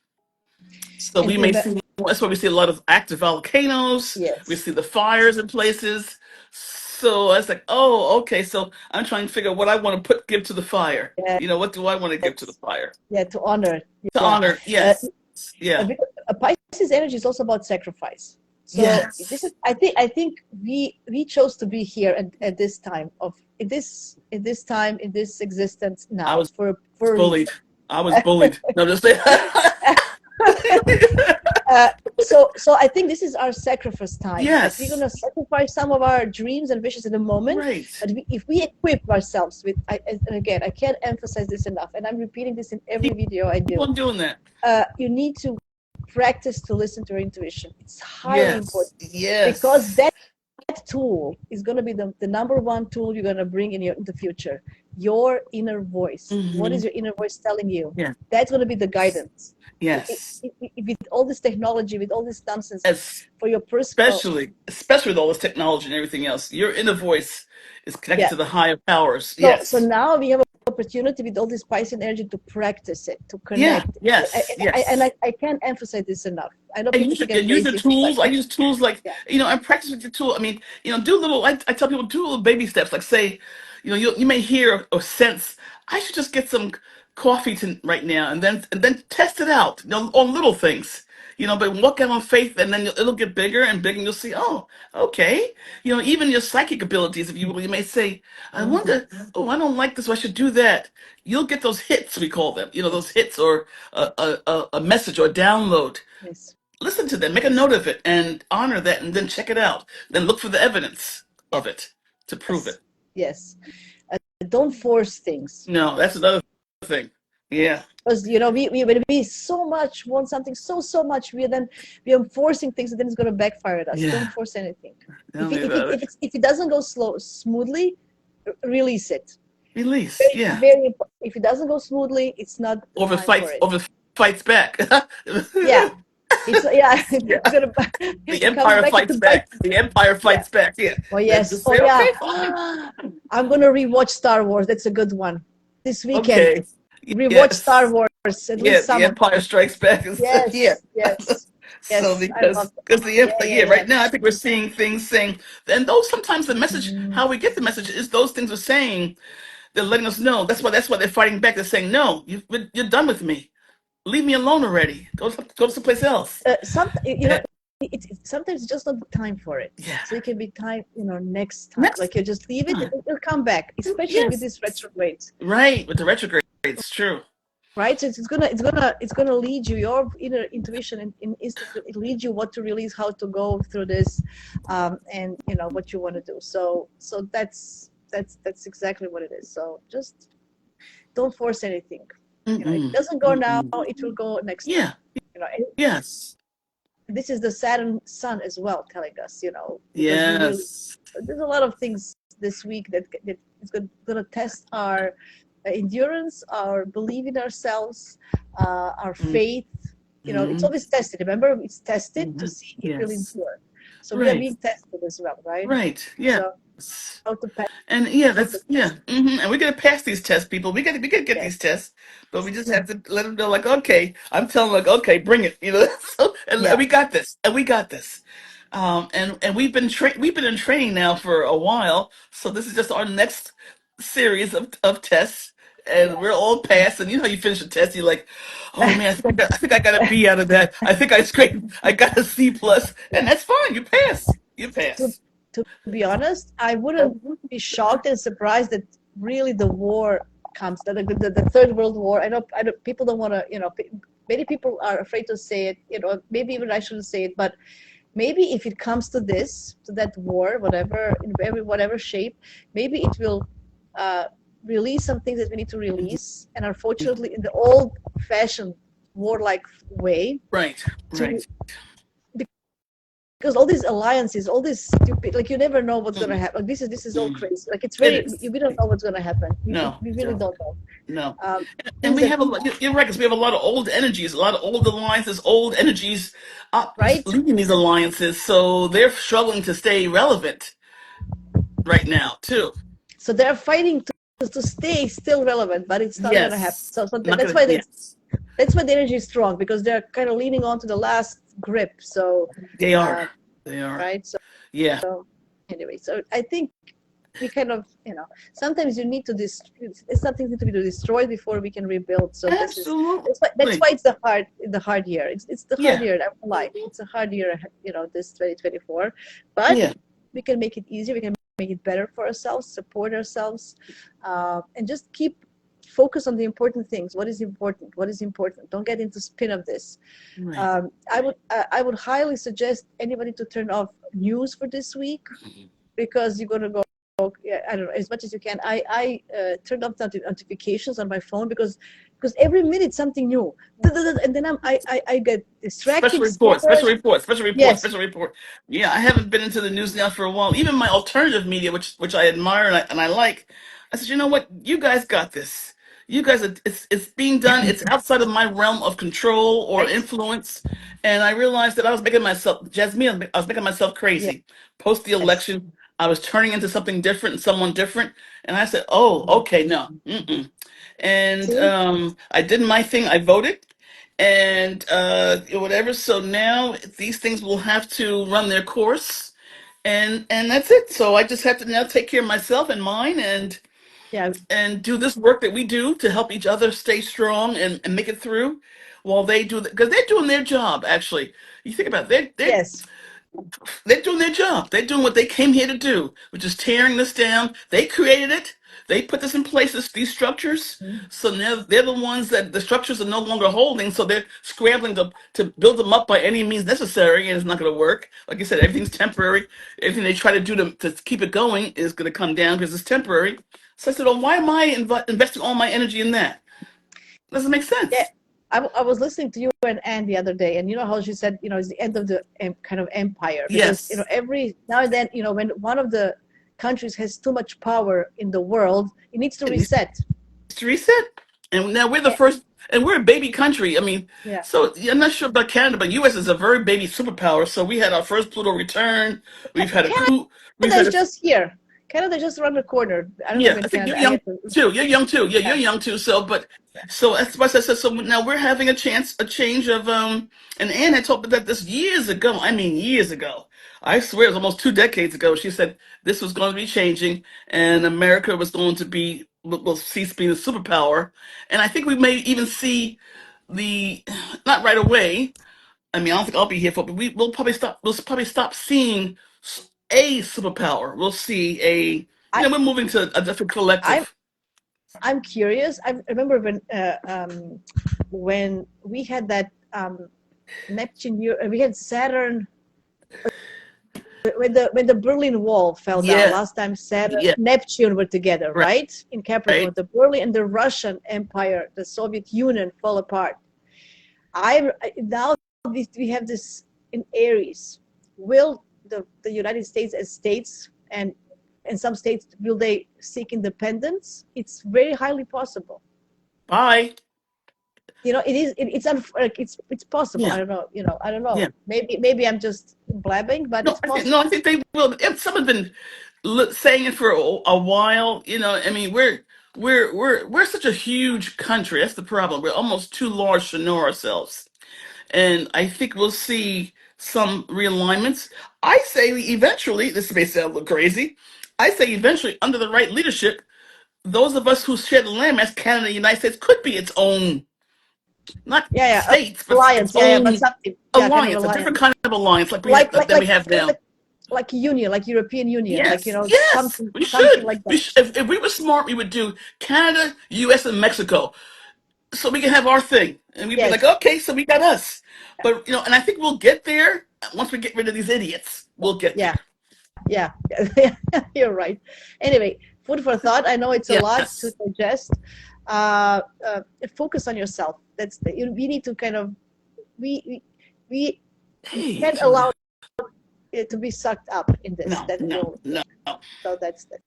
So And we may see, that's why we see a lot of active volcanoes. We yes. see the fires in places. So I was like, oh, okay. So I'm trying to figure out what I want to give to the fire. What do I want to give to the Yes. fire? Yeah. To honor. To Yeah. honor, Uh, yes. Yeah. because a Pisces energy is also about sacrifice. So this Yes. is. I think we chose to be here at this time of in this time in this existence I now was for a bullied. reason. I was bullied. No, just say. So I think this is our sacrifice time. Like we're Yes. gonna sacrifice some of our dreams and wishes in the moment, Right. but if we equip ourselves with, and again, I can't emphasize this enough, and I'm repeating this in every Keep video I do. on doing that. You need to practice to listen to your intuition. It's highly Yes. important because Yes. that tool is going to be the number one tool you're going to bring in the future. Your inner voice. What Hmm. is your inner voice telling you? Yeah. That's going to be the guidance. Yes. With all this technology, with all this nonsense for your personal, Especially with all this technology and everything else, your inner voice is connected yeah. to the higher powers. So Yes. now we have an opportunity with all this Pisces energy to practice it, to Yeah. connect. Yes. Yes. I can't emphasize this enough. I know And people use think your, I'm and use your crazy, but tools. I use tools like, yeah. and practice with your tool. I mean, do little. I tell people do little baby steps. Like say, you may hear or sense. I should just get some coffee right now, and then test it out. On little things. But walk out on faith, and then it'll get bigger and bigger, and you'll see. Oh, okay. Even your psychic abilities, if you will, you may say, I wonder. Oh, I don't like this. So I should do that. You'll get those hits. We call them. Those Yes. hits or a message or a download. Yes. Listen to them, make a Yes. note of it, and honor that, and then check it out. Then look for the evidence of it to prove Yes. it. Yes. Don't force things. No, that's another thing. Yeah, Because we when we so much want something so much, we are forcing things, and then it's going to backfire at us. Don't yeah. force anything. Tell me about it. If it doesn't go smoothly, release it. Release. Very, Yeah. very important. If it doesn't go smoothly, it's not the Or if it time for fights, it. or if it fights back. Yeah, yeah, Yeah. it's gonna The it comes empire back fights to bite. back. The empire Yeah. fights back. Yeah. Oh Then yes. just Oh say, yeah. okay, fine. I'm gonna rewatch Star Wars. That's a good one. This weekend, Okay. rewatch Star Yes. Wars. At Yeah, least the some of Empire them. Strikes Back is yeah. Yes. Yes. So Yes. I love them. because the Yeah. Empire, Yeah. yeah, Yeah. right now I think we're seeing things saying, and those sometimes the message, Mm, how we get the message is those things are saying they're letting us know. That's why they're fighting back. They're saying, no, you're done with me. Leave me alone already. Go someplace else. Some, And, sometimes it's just not the time for it. yeah. So it can be time, next time. Next Like you just leave it, time. it'll come back, especially with Yes. this retrograde. Right. With the retrograde. It's true. Right, so it's gonna lead you, your inner intuition and instinct, it leads you what to release, how to go through this, and what you want to do. So that's exactly what it is. So just don't force anything. If it Mm-mm. doesn't go now, Mm-mm. it will go next time. Yeah. Yes. This is the Saturn sun as well telling us, because we really, Yes. there's a lot of things this week that is going to test our endurance, our belief in ourselves, our faith. It's Mm-hmm. always tested. Remember, it's tested to Hmm. see if we'll Yes. endure. So we are Right. being tested as well, right? Right. Yes. So how to pass, And yeah, how to that's yeah. test. And we gotta pass these tests, people. We gotta get these Yes, tests, but we just have to let them know, like, okay, I'm telling, like, okay, bring it, So, and yeah, we got this, and we got this. And we've been in training now for a while, so this is just our next series of tests, and we're yes. all passed. And you know, how you finish a test, you're like, oh man, I think I got a B out of that. I think I got a C plus, and Yeah. that's fine. You pass. You To pass. to be honest, I wouldn't be shocked and surprised that really the war comes, the third world war. I know people don't want to, many people are afraid to say it, maybe even I shouldn't say it, but maybe if it comes to this, to that war, whatever, in whatever shape, maybe it will uh, release some things that we need to release. And unfortunately, in the old-fashioned warlike way, Right. to Right. because all these alliances, all this stupid, like you never know what's gonna Mm, happen. Like, this is all mm. crazy. Like it's It very, is. we don't know what's gonna happen. We, No, we really don't know. no. And Things we that, have a lot, you're right, because we have a lot of old energies, a lot of old alliances, old energies right? leading these alliances. So they're struggling to stay relevant right now, too. So they're fighting to stay still relevant, but it's not gonna happen. Yes. So Not that's gonna, why yes. that's why the energy is strong, because they're kind of leaning on to the last grip. So, They are. uh, They are. right. Yeah. So anyway, so I think we kind of, sometimes you need to something need to be destroyed before we can rebuild. So that's why Absolutely. it's the hard year. It's the hard Yeah. year of life. It's a hard year, this 2024, but Yeah. we can make it easier. We can make it better for ourselves, support ourselves, and just keep focus on the important things. What is important? What is important? Don't get into spin of this. Right. I would highly suggest anybody to turn off news for this week, because you're going to go, yeah, I don't know, as much as you can. I turned off notifications on my phone, because every minute something new, and then I get Special distracted, report, special scared. report, special report, Yes, special report. Yeah, I haven't been into the news now for a while. Even my alternative media, which I admire and I like, I said, you know what? You guys got this. You guys, it's being done. It's outside of my realm of control or right. influence. And I realized that I was making myself, Jasmine, I was making myself crazy. Post the Yes. election, I was turning into something different and someone different. And I said, oh, okay, no. Mm-mm. And See? I did my thing. I voted and whatever. So now these things will have to run their course, and that's it. So I just have to now take care of myself and mine, Yeah. and do this work that we do to help each other stay strong and make it through, while they do because they're doing their job. Actually, you think about it, Yes. they're doing their job. They're doing what they came here to do, which is tearing this down. They created it. They put this in place, these structures. So now they're the ones that the structures are no longer holding. So they're scrambling to build them up by any means necessary, and it's not going to work. Like I said, everything's temporary. Everything they try to do to keep it going is going to come down because it's temporary. So I said, well, why am I investing all my energy in that? Doesn't make Yeah. sense. I was listening to you and Anne the other day, and you know how she said, it's the end of the kind of empire, because Yes. every now and then, when one of the countries has too much power in the world, it needs to It needs reset. to reset. And now we're the Eh, first, and we're a baby country. I mean, yeah. so yeah, I'm not sure about Canada, but U.S. is a very baby superpower. So we had our first Pluto return. We've had a coup. We've Canada had is a just here. Canada just around the corner. I don't live yeah. in I think Canada. you're I young have to. too. You're young too. Yeah, Yeah. you're young too. So, but so that's why I said so. Now we're having a change of And Anne had told me that this years ago. I mean, years ago. I swear it was almost 2 decades ago. She said this was going to be changing, and America was going to be will cease being a superpower, and I think we may even see the not right away. I mean, I don't think I'll be here for, but we'll probably stop. We'll probably stop seeing a superpower. We'll see a. I, We're moving to a different I'm collective. I'm curious. I remember when we had that Neptune, we had Saturn, when the Berlin Wall fell down Yeah, last time. Saturn, yeah, Neptune were together, right, right, in Capricorn. right. The Berlin and the Russian Empire, the Soviet Union, fell apart. Now we have this in Aries. Will the United States as states and some states, will they seek independence? It's very highly possible. Bye. It's possible. I Yeah, don't know. I don't yeah. know. Maybe I'm just blabbing, but No, it's no. possible. I think they will. And some have been saying it for a while. I mean, we're such a huge country. That's the problem. We're almost too large to know ourselves, and I think we'll see some realignments. I say eventually. This may sound a little crazy. I say eventually, under the right leadership, those of us who share the landmass, Canada, the United States, could be its own, not Yeah, yeah. states, but its Alliance. Yeah, yeah. But own something. Yeah, kind of alliance, a alliance. different kind of alliance, like we have Like like than like we have now. like union, like European Union, like Yes, yes, something we something should. like We that. should. If we were smart, we would do Canada, U.S., and Mexico, so we can have our thing, and we'd be like, Yes. okay, so we got us. But and I think we'll get there once we get rid of these idiots. We'll get Yeah. there. Yeah. You're right. Anyway, food for thought. I know it's a lot to Yes. digest. Uh, uh, Focus on yourself. We need to kind of we we we Hey, can't Julia. allow it to be sucked up in this. No, That's the no, only thing. no. So that's that.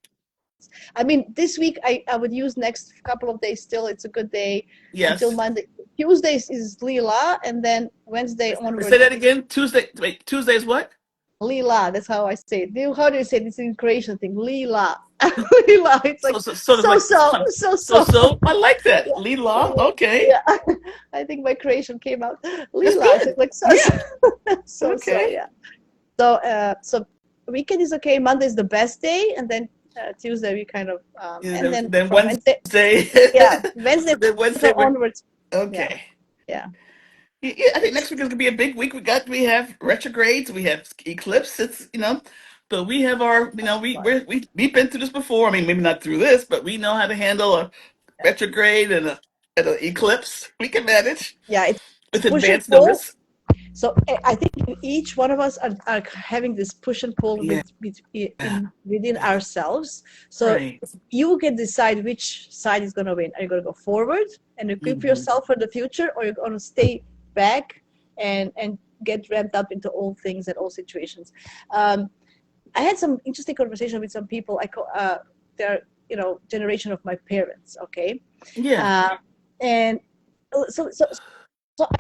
I mean, this week I would use next couple of days still. It's a good day until Yes. Monday. Tuesdays is Lila, and then Wednesday Say onwards, that again. Tuesday. Wait, Tuesday is what? Lila. That's how I say it. How do you say it? It's an Croatian thing. Lila. Lila. It's like Sort of like so. I like that. Yeah. Lila. Okay, Yeah. I think my Croatian came out. that's Lila. So good. it's like Yeah. Okay. yeah. So weekend is okay. Monday is the best day, and then Tuesday we kind of And and then then from Wednesday, Wednesday. yeah, Wednesday Then Wednesday from we're onwards, yeah, okay. yeah. Yeah, I think next week is gonna be a big week. We have retrogrades, we have eclipse. But we have our we've been through this before. I mean, maybe not through this, but we know how to handle a retrograde and an eclipse. We can manage Yeah, it's with push and advance pull. notice. So I think each one of us are having this push and pull Yeah, within ourselves. So right. you can decide which side is going to win. Are you going to go forward and equip Hmm. yourself for the future, or you're going to stay back and get ramped up into all things and all situations? I had some interesting conversation with some people. They're generation of my parents. Okay, Yeah. uh, and so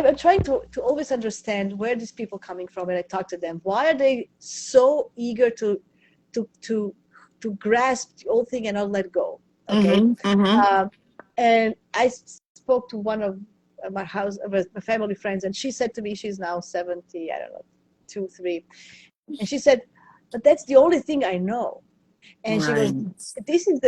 I'm trying to always understand where these people coming from when I talk to them. Why are they so eager to to to grasp the old thing and not let go? Okay, Hmm. um, and I spoke to one of my family friends, and she said to me, she's now 70, I don't know, 2, 3, and she said, but that's the only thing I know. And she goes, Right.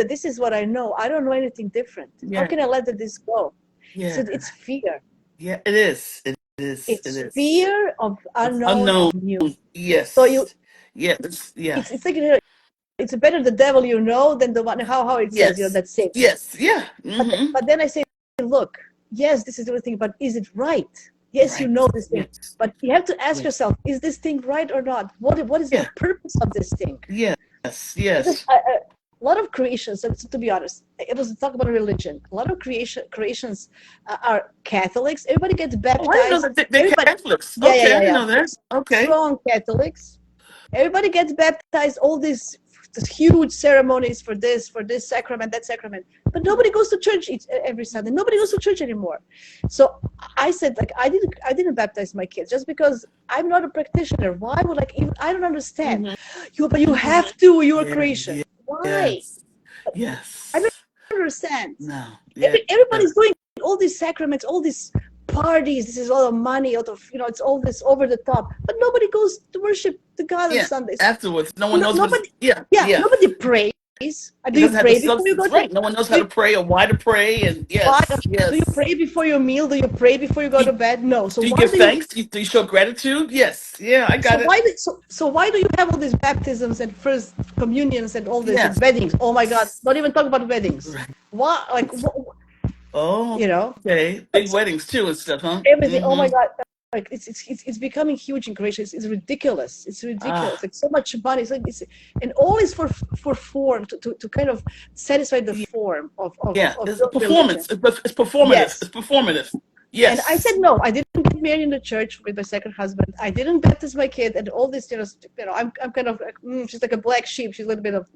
this is what I know. I don't know anything different. How Yeah. can I let this go? So Yeah. it's fear. Yeah. It is. It is. It It's is. fear of It's unknown, unknown. of new. So Yes. Yes. Yeah. it's like it's better the devil you know than the one, how it says, Yes. that's safe. Yes. Yeah. But then I say, look, yes, this is the thing, but is it right? Yes, you Right. know this thing, Yes. but you have to ask Yes. yourself, is this thing right or not? What is the Yeah. purpose of this thing? Yes. Because Yes. a lot of creations, so to be honest, it was talk about religion. A lot of creations are Catholics. Everybody gets Oh, I didn't know baptized. that they're Everybody, Catholics. yeah, yeah, Okay, I yeah, didn't yeah. know that. Okay. Strong Catholics. Everybody gets baptized. All these huge ceremonies for this sacrament, that sacrament, but nobody goes to church every Sunday. Nobody goes to church anymore. So I said, like, I didn't baptize my kids just because I'm not a practitioner. Why would, like, even I don't understand. Hmm. But you have to. You're a Yeah. Croatian. Yeah. Why? Yes. I don't Yes. understand. No. Yeah. Everybody's doing all these sacraments, all these parties. This is a lot of money, a lot of, it's all this over the top. But nobody goes to worship the God on Yeah. Sundays. Afterwards, no one No, knows what's. nobody, Yeah. yeah, Yeah. nobody prays. He Do you doesn't have the pray before you substance, go to? right? No one knows how Do to pray or why to pray. And why, yes, do you yes. pray before your meal? Do you pray before you go Do, to bed? No. So do you why give do you? thanks? Do you show gratitude? Yes. Yeah, I So got it. why? So why do you have all these baptisms and first communions and all this and Yes. weddings? Oh my God! Don't even talk about weddings. Right. What? Like Oh, you know? okay. Big weddings too and stuff, huh? Everything. Oh my Mm-hmm. God! Like it's becoming huge in Croatia. It's ridiculous. It's ridiculous. Ah, Like so much money. It's like and all is for form to kind of satisfy the yeah. form Yeah. of It's a your religion. performance. It's performative. Yes. It's performative. And I said Yes. no. I didn't get married in the church with my second husband. I didn't baptize my kid, and all this. I'm kind of like she's like a black sheep. She's a little bit of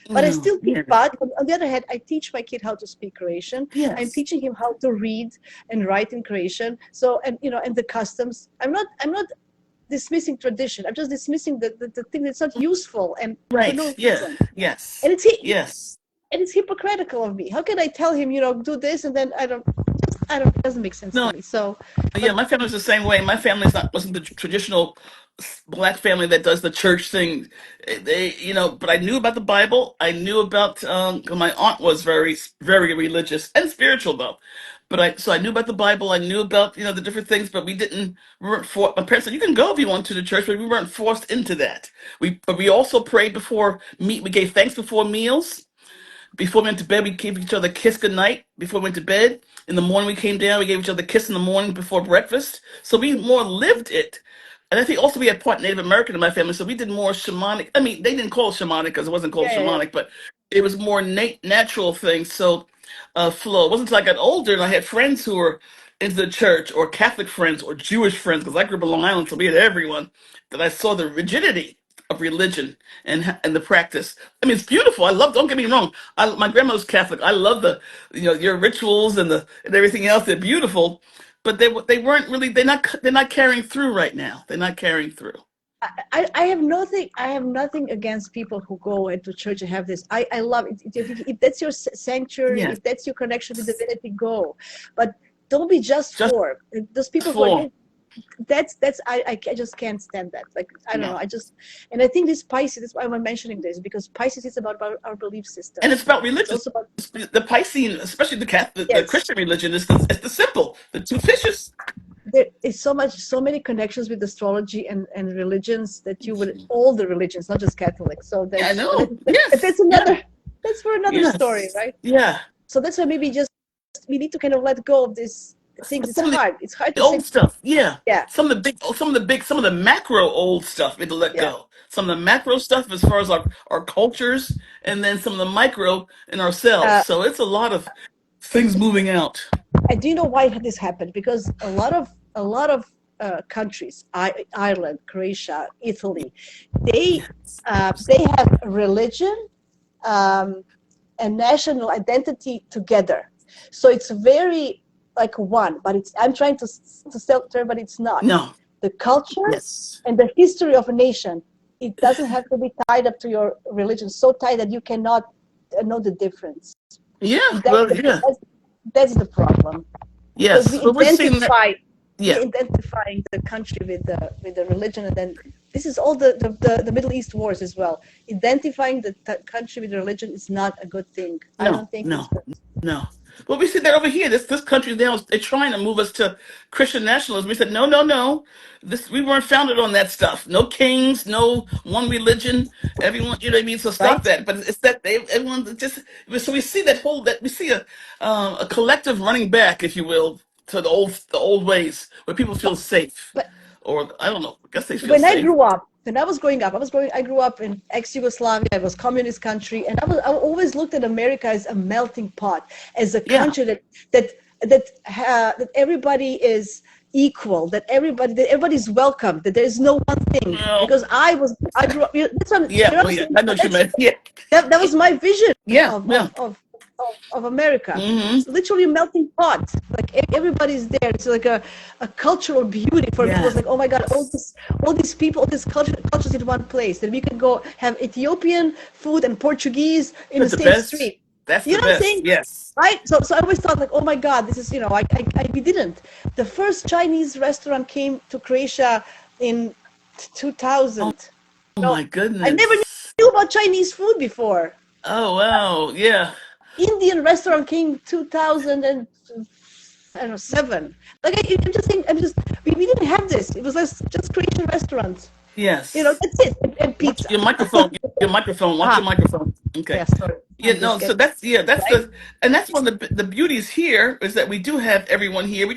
but I No. still teach. Yeah. But on the other hand, I teach my kid how to speak Croatian. I'm Yes. teaching him how to read and write in Croatian. So and the customs. I'm not dismissing tradition. I'm just dismissing the thing that's not useful and for Right. no Yeah. reason. Yes. And Yes. it's hypocritical of me. How can I tell him do this and then I don't it doesn't make sense to No. me. So, Yeah, but my family's the same way. My family's not wasn't the traditional black family that does the church thing. But I knew about the Bible. I knew about 'cause my aunt was very, very religious and spiritual though. So I knew about the Bible. I knew about the different things, but we weren't for. My parents said you can go if you want to the church, but we weren't forced into that. We also prayed before meat. We gave thanks before meals. Before we went to bed, we gave each other a kiss goodnight. Before we went to bed, in the morning we came down, we gave each other a kiss in the morning before breakfast. So we more lived it. And I think also we had part Native American in my family, so we did more shamanic. I mean, they didn't call it shamanic because it wasn't called yeah, yeah, yeah. shamanic, but it was more natural things. So flow. It wasn't until I got older and I had friends who were into the church or Catholic friends or Jewish friends, because I grew up in Long Island, so we had everyone, that I saw the rigidity of religion and the practice. I mean, it's beautiful. I love. Don't get me wrong. My grandmother's Catholic. I love your rituals and everything else. They're beautiful, but they weren't really. They're not carrying through right now. They're not carrying through. I have nothing. I have nothing against people who go into church and have this. I love it. If that's your sanctuary, Yes, if that's your connection with divinity, go. But don't be just just for those people who are for that's I just can't stand that. Like I don't know. no. And I think this Pisces. That's why I'm mentioning this because Pisces is about our belief And it's systems. about It's religion. also about The Piscean, especially the Catholic, the yes. Christian religion, it's the simple, the two fishes. There is so many connections with astrology and religions that you would all the religions, not just Catholic. So Yeah, I that's but know. Yes. Yeah. that's for another story, Yes. right? Yeah. So that's why maybe just we need to kind of let go of these things. It's Some of hard. It's hard the to say old stuff. Yeah. yeah, Some of the macro old stuff we had to let yeah. go. Some of the macro stuff as far as our cultures, and then some of the micro in ourselves. Uh, So it's a lot of things moving out. I do know why this happened because a lot of countries, Ireland, Croatia, Italy, they Yes. they have religion um, and national identity together. So it's very like one, but I'm trying to sell term, but it's not. No. The culture Yes. and the history of a nation, it doesn't have to be tied up to your religion, so tight that you cannot know the difference. Yeah. And Well. Yeah. that's the problem because Yes. Well, we're seeing that. we Yeah. identifying the country with the religion, and then this is all the Middle East wars as well. Identifying the country with the religion is not a good thing. I No. don't think it's No. good. No. Well, we see that over here. This country now they're trying to move us to Christian nationalism. We said no, no, no. We weren't founded on that stuff. No kings, no one religion. Everyone, you know what I mean. So stop Right? that. But it's that everyone just. So we see that we see a collective running back, if you will, to the old ways where people feel safe, But or I don't know. I guess they feel when I safe. grew up, when I was growing up, I grew up in ex-Yugoslavia. It was communist country, and I always looked at America as a melting pot, as a Yeah. country that everybody is equal, that everybody's welcome, that there is no one thing. Well, Because I grew up. That's what yeah. you Well, yeah. understand. I know what you meant. Yeah. That was my vision Yeah. of Yeah. of of of America. Hmm. It's literally a melting pot. Like everybody's there. It's like a cultural beauty for me. It was Yeah. like, oh my God, all these people, all these cultures in one place. That we can go have Ethiopian food and Portuguese in the That's the same best. street. That's You the know what I'm best. saying? Yes. Right? So I always thought like, oh my God, this is we didn't. The first Chinese restaurant came to Croatia in Oh, 2000. oh No, my I never goodness. knew about Chinese food before. Oh wow, yeah, Indian restaurant came 2000 and I don't know 7. Like I'm just saying, we didn't have this. It was just Croatian restaurants. yes. That's it. And Watch pizza. your microphone. Your microphone. Watch Ah, your microphone. Okay. yeah. Sorry, Yeah, I'm just no, so getting that's yeah, that's right. the and that's one of the beauties here is that we do have everyone here. We're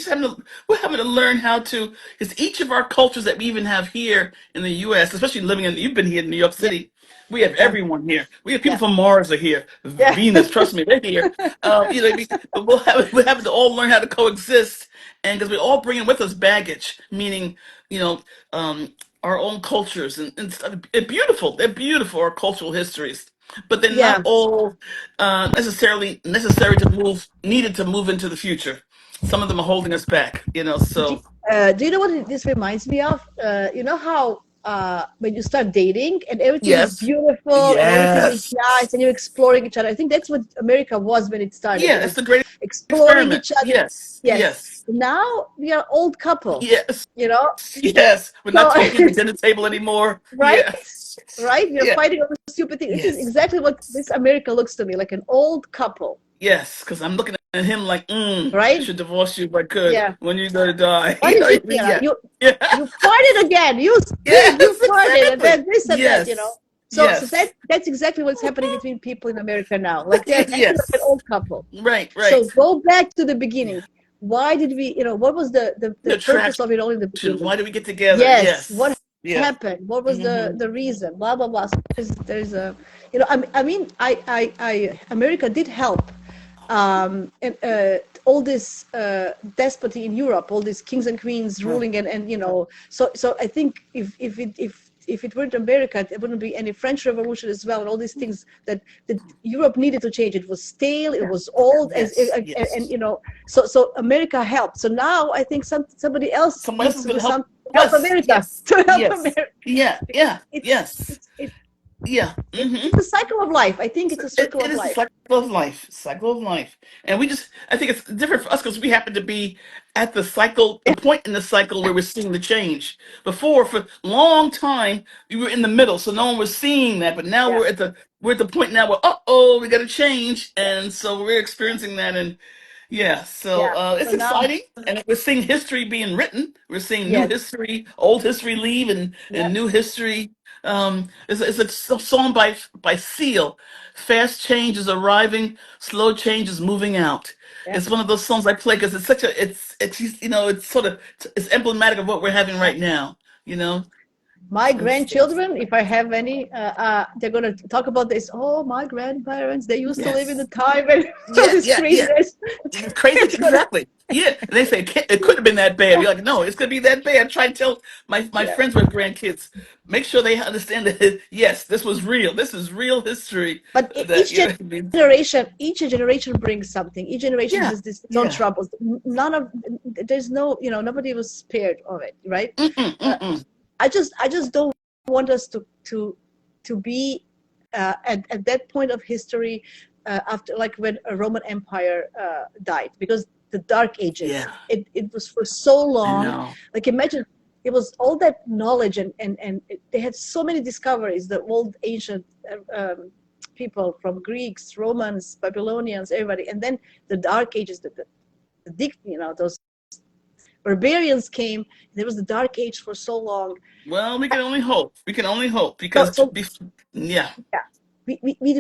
having to learn how to because each of our cultures that we even have here in the US, especially living in you've been here in New York Yeah, City, we have yeah, everyone here. We have people yeah, from Mars are here. yeah, Venus, trust me, they're here. We're having to all learn how to coexist and because we're all bringing with us baggage, meaning, you know, um, our own cultures and stuff. They're beautiful, our cultural histories, but they're not yeah. all necessarily necessary to move needed to move into the future. Some of them are holding us back, Do, so do you know what this reminds me of? You know how when you start dating and everything is yes, beautiful and everything is yes, nice and you're exploring each other. I think that's what America was when it started. It yeah, it's was the great exploring experiment. each other. Yes, Yes. yes, Now we are old couple, yes, you know? yes, we're So, not talking at the dinner table anymore. right? Yes, Right? We are yeah, fighting over stupid things. This is yes, exactly what this America looks to me like an old couple, yes, because I'm looking at him like I right? should divorce you if I could Yeah. when you're gonna die. What is it? Yeah, yeah. You farted again. You pig, you Yes, farted, and exactly. then this and that. Yes, So yes, that's exactly what's happening between people in America now. Like they're acting like an yes. old couple. Right, So right. go back to the Yeah. beginning. Why did we, what was the The purpose attraction. of it all in the beginning? Why do we get together? Yes, what Yes. Yeah. happened? What was Hmm. the reason? Blah blah blah. So there's a, I mean, America did help, and all this despoty in Europe, all these kings and queens Right. ruling, and so I think if it weren't America, there wouldn't be any French Revolution as well, and all these things that Europe needed to change. It was stale, it Yeah. was old, Yes. and Yes. so America helped. So now I think somebody else Someone else needs is to going do to help something to help us. America Yes. to help Yes. America Yeah. because Yeah. Yes. Yeah. Hmm. it's a cycle of life. I think it's a circle It of is a life. cycle of life, cycle of life, and I think it's different for us because we happen to be at the point in the cycle where we're seeing the change. Before, for a long time, we were in the middle, so no one was seeing that. But now Yeah, we're at the point now where oh, we got to change, yeah, and so we're experiencing that, and yeah, so yeah. So it's now, exciting, and we're seeing history being written. We're seeing new yes, history, old history leave, yeah, and new history. It's a song by Seal. Fast change is arriving, slow change is moving out. yeah, It's one of those songs I play because it's sort of it's emblematic of what we're having yeah. right now. You know, My it's grandchildren, if I have any, they're going to talk about this. Oh, my grandparents, they used to live in the yes, time and all yeah, this yeah, yeah. craziness. It's crazy, It's gonna, exactly. Yeah, and they say it couldn't have been that bad. We're like, no, it's gonna be that bad. Try to tell my yeah. friends with grandkids, make sure they understand that yes, this was real. This is real history. But That each generation brings something. Each generation yeah, has its own yeah. troubles. None of there's no, nobody was spared of it, right? Mm-mm, Uh, mm-mm. I just don't want us to be at that point of history after like when a Roman Empire died, because the Dark Ages, Yeah, it was for so I long. know. Like imagine it was all that knowledge they had so many discoveries. The old ancient people from Greeks, Romans, Babylonians, everybody, and then the Dark Ages, those barbarians came. There was the Dark Age for so long. Well, we can only hope. We can only hope So, because so yeah, yeah,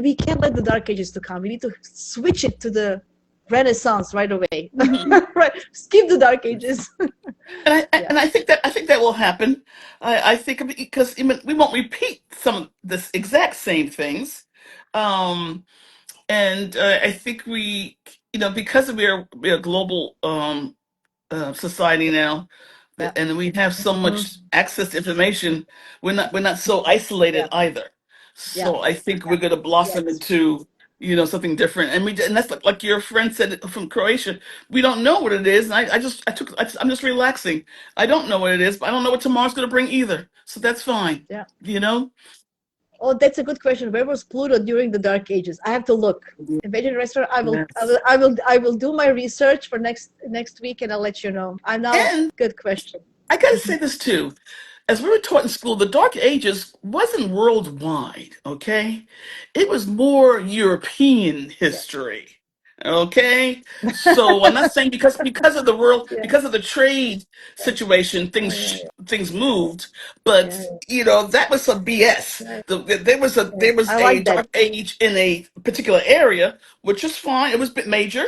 we can't let the Dark Ages to come. We need to switch it to the Renaissance right away. hmm Right, skip the Dark Ages. Yeah, and I think that will happen. I think because even we won't repeat some of this exact same things. Um, and I think because we're a global society now, yeah, and we have so hmm much access to information, we're not so yeah, isolated either. yeah, So I think yeah. we're going to blossom Yes, into something different, and that's like your friend said from Croatia. We don't know what it is, and I'm just relaxing. I don't know what it is, but I don't know what tomorrow's going to bring either. So that's fine. yeah. You know. Oh, that's a good question. Where was Pluto during the Dark Ages? I have to look. Invasion Restaurant. Yes. I will do my research for next week, and I'll let you know. I now And good question. I got to say this too. as we were taught in school, the Dark Ages wasn't worldwide, okay? It was more European Yeah. history. Okay? So I'm not saying because of the world Yeah. because of the trade situation Yeah. things moved, Yeah. but Yeah. that was some BS. Yeah. Yeah. There was I a like that. dark age in a particular area, which is fine. It was a bit major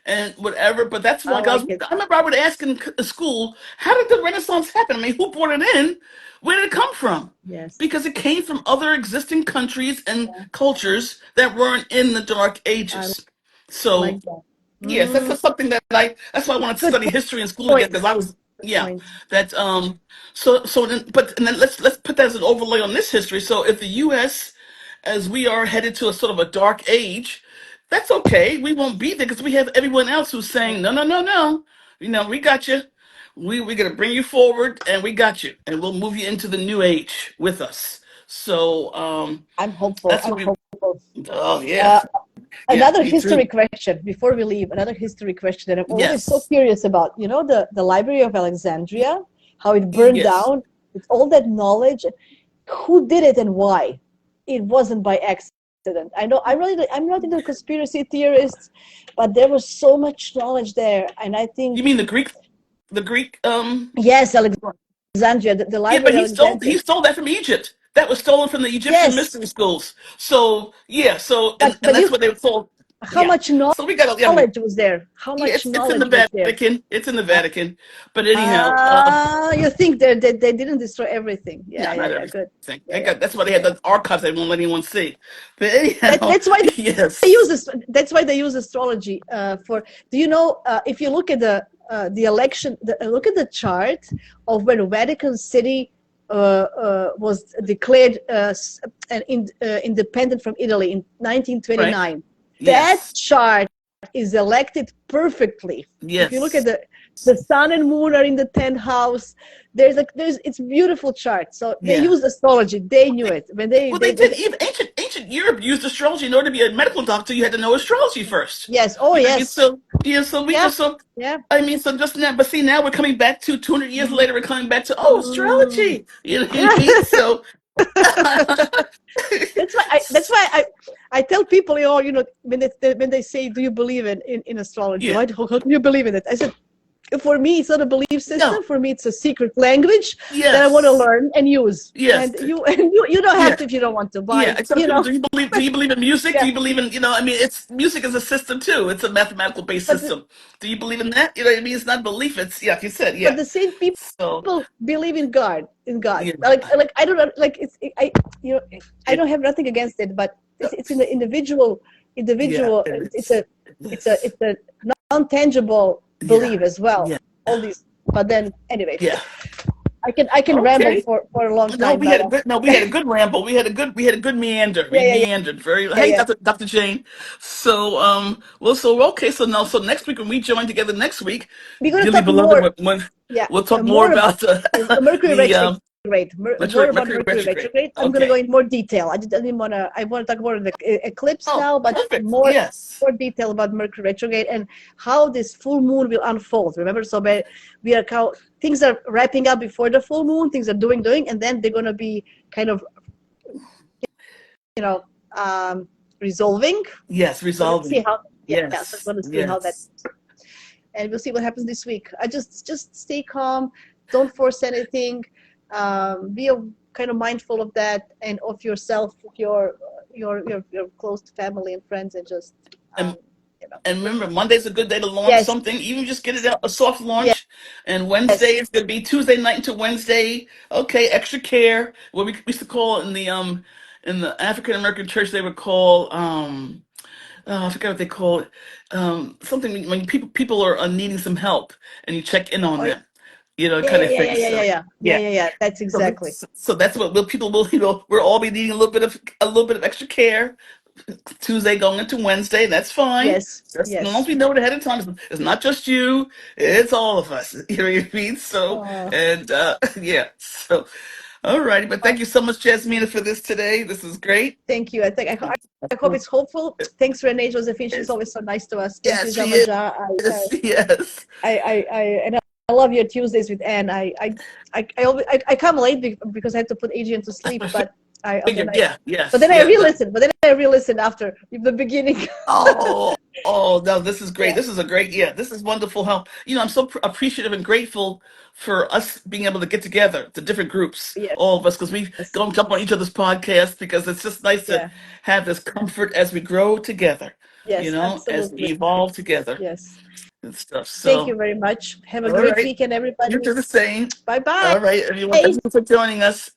and whatever, but that's I like like it. I remember I would ask in school, how did the Renaissance happen? I mean, who brought it in? Where did it come from? Yes. Because it came from other existing countries and Yeah. cultures that weren't in the Dark I Ages. like So that. yes, Mm, that's something that that's why I wanted to good study history in school again point. because I was Good yeah point. that so then and then let's put that as an overlay on this history. So if the U.S. as we are headed to a sort of a dark age, that's okay. We won't be there because we have everyone else who's Yeah. saying no, no, no, no. We got you. We're gonna bring you forward, and we got you, and we'll move you into the new age with us. So I'm hopeful. that's I'm what we. hopeful. Oh yeah, Uh, yeah, Another me history too. question before we leave. Another history question that I'm always so Yes, curious about. You know, the Library of Alexandria, how it burned yes, down. It's all that knowledge. Who did it and why? It wasn't by accident. I know. I'm not into conspiracy theorists, but there was so much knowledge there, and I you think mean the Greek yes, Alexandria, the yeah, Library but of Alexandria. he stole that from Egypt. That was stolen from the Egyptian Yes, mystery schools. So yeah, so but and you that's what they were called. how Yeah. much So we got knowledge was there? How yeah, much it's in the knowledge was there? Vatican. It's in the Vatican. But anyhow, You think they didn't destroy everything? no, Yeah, yeah, not yeah. everything. Good. Yeah, They yeah, got that's why they yeah, had yeah. the archives they won't let anyone see. But That, anyhow, that's why they use yes, this. That's why they use astrology for. Do you know if you look at the election, look at the chart of when Vatican City was declared independent from Italy in right, 1929. That yes, chart is elected perfectly. If you look at yes, the sun and moon are in the 10th house. There's it's beautiful chart. So they yeah. used astrology. They knew it when Well, they they did. Even ancient Europe used astrology. In order to be a medical doctor, you had to know astrology first. yes. Oh You know what I mean? yes. So yeah, so we Yeah. just so Yeah. I mean, so just now, but see, now we're coming back to 200 years Mhm. later. We're coming back to Mm. astrology. You know what I mean? So That's why I tell people, when they say, "Do you believe in astrology?" yeah, Why how do you believe in it? I said, for me, it's not a belief no, system. For me, it's a secret language that I want to yes, learn and use. yes, And you don't have yeah. to if you don't want to Yeah, buy. I tell people, do you believe in music? Do Yeah. you believe in, I mean, it's music is a system too. It's a mathematical based But system. Do you believe in that? You know what I mean? It's not belief. It's, yeah, like you said, but yeah. the same people So, believe in God. In God, yeah, like I don't know, like you know, I it, don't have nothing against it, but it's in the individual. yeah, Individual. it It's is. It is. it's a non-tangible Yeah, belief as well. yeah, All these, but then anyway, yeah. I can ramble Okay. for a long No, time, we had but a good, no, we had a good ramble. We had a good meander. We yeah, yeah, meandered very, yeah, hey, yeah. Dr. Jane. So, okay. So now, so next week when we join together next week, We're gonna dearly talk beloved, more. when Yeah, we'll talk more more about Mercury the, retrograde. More about Mercury Mercury retrograde. retrograde. I'm going to go Okay. in more detail. I didn't want to. I want to talk more of the eclipse Oh, now, but perfect. Yes. more detail about Mercury retrograde and how this full moon will unfold. Remember, so we are things are wrapping up before the full moon. Things are doing, and then they're going to be kind of you know resolving. Yes. So let's see Resolving. how. Yeah, yeah. So I'm Yes. going to see how that, Yes. and we'll see what happens this week. I just stay calm, don't force anything, be kind of mindful of that and of yourself, your close family and friends, and just And you know, And remember, Monday's a good day to launch yes, something. Even just get it out, a soft yes, launch. And Wednesday is going to be Tuesday night into Wednesday. Okay, extra care. What we used to call it in the African American church, they would call I forgot what they call it. Something when people are needing some help and you check in on oh them. yeah, Kind yeah, of yeah, thing. yeah, yeah, yeah, So yeah, yeah, yeah. yeah, yeah. That's exactly. So that's what people will. We'll all be needing a little bit of extra care Tuesday going into Wednesday. That's fine. Yes, Just as long as yes. we know it ahead of time, it's not just you, it's all of us. You know what I mean? So, uh, and yeah. So, all righty. But thank you so much, Jasmina, for this today. This is great. Thank you. I hope it's hopeful. Thanks, Renee Josephine. She's It's, always so nice to us. Thank you, yes, she is. JeMaja. Yes. And love your Tuesdays with Anne. I come late because I have to put Adrian to sleep, but I then Figured, I yeah, but yes, then I yeah. re-listen. But then I re-listen after the beginning. Oh, oh no, this is great. Yeah. This is a great, yeah, this is wonderful how, I'm so appreciative and grateful for us being able to get together, the different groups, Yes. all of us, because we go and jump on each other's podcasts because it's just nice to Yeah. have this comfort as we grow together, Yes. as we Absolutely. evolve together Yes. and stuff. Thank you So, very much. Have a all great right, weekend, you do everybody. the same. Bye bye. All right, everyone. Thank you for joining us.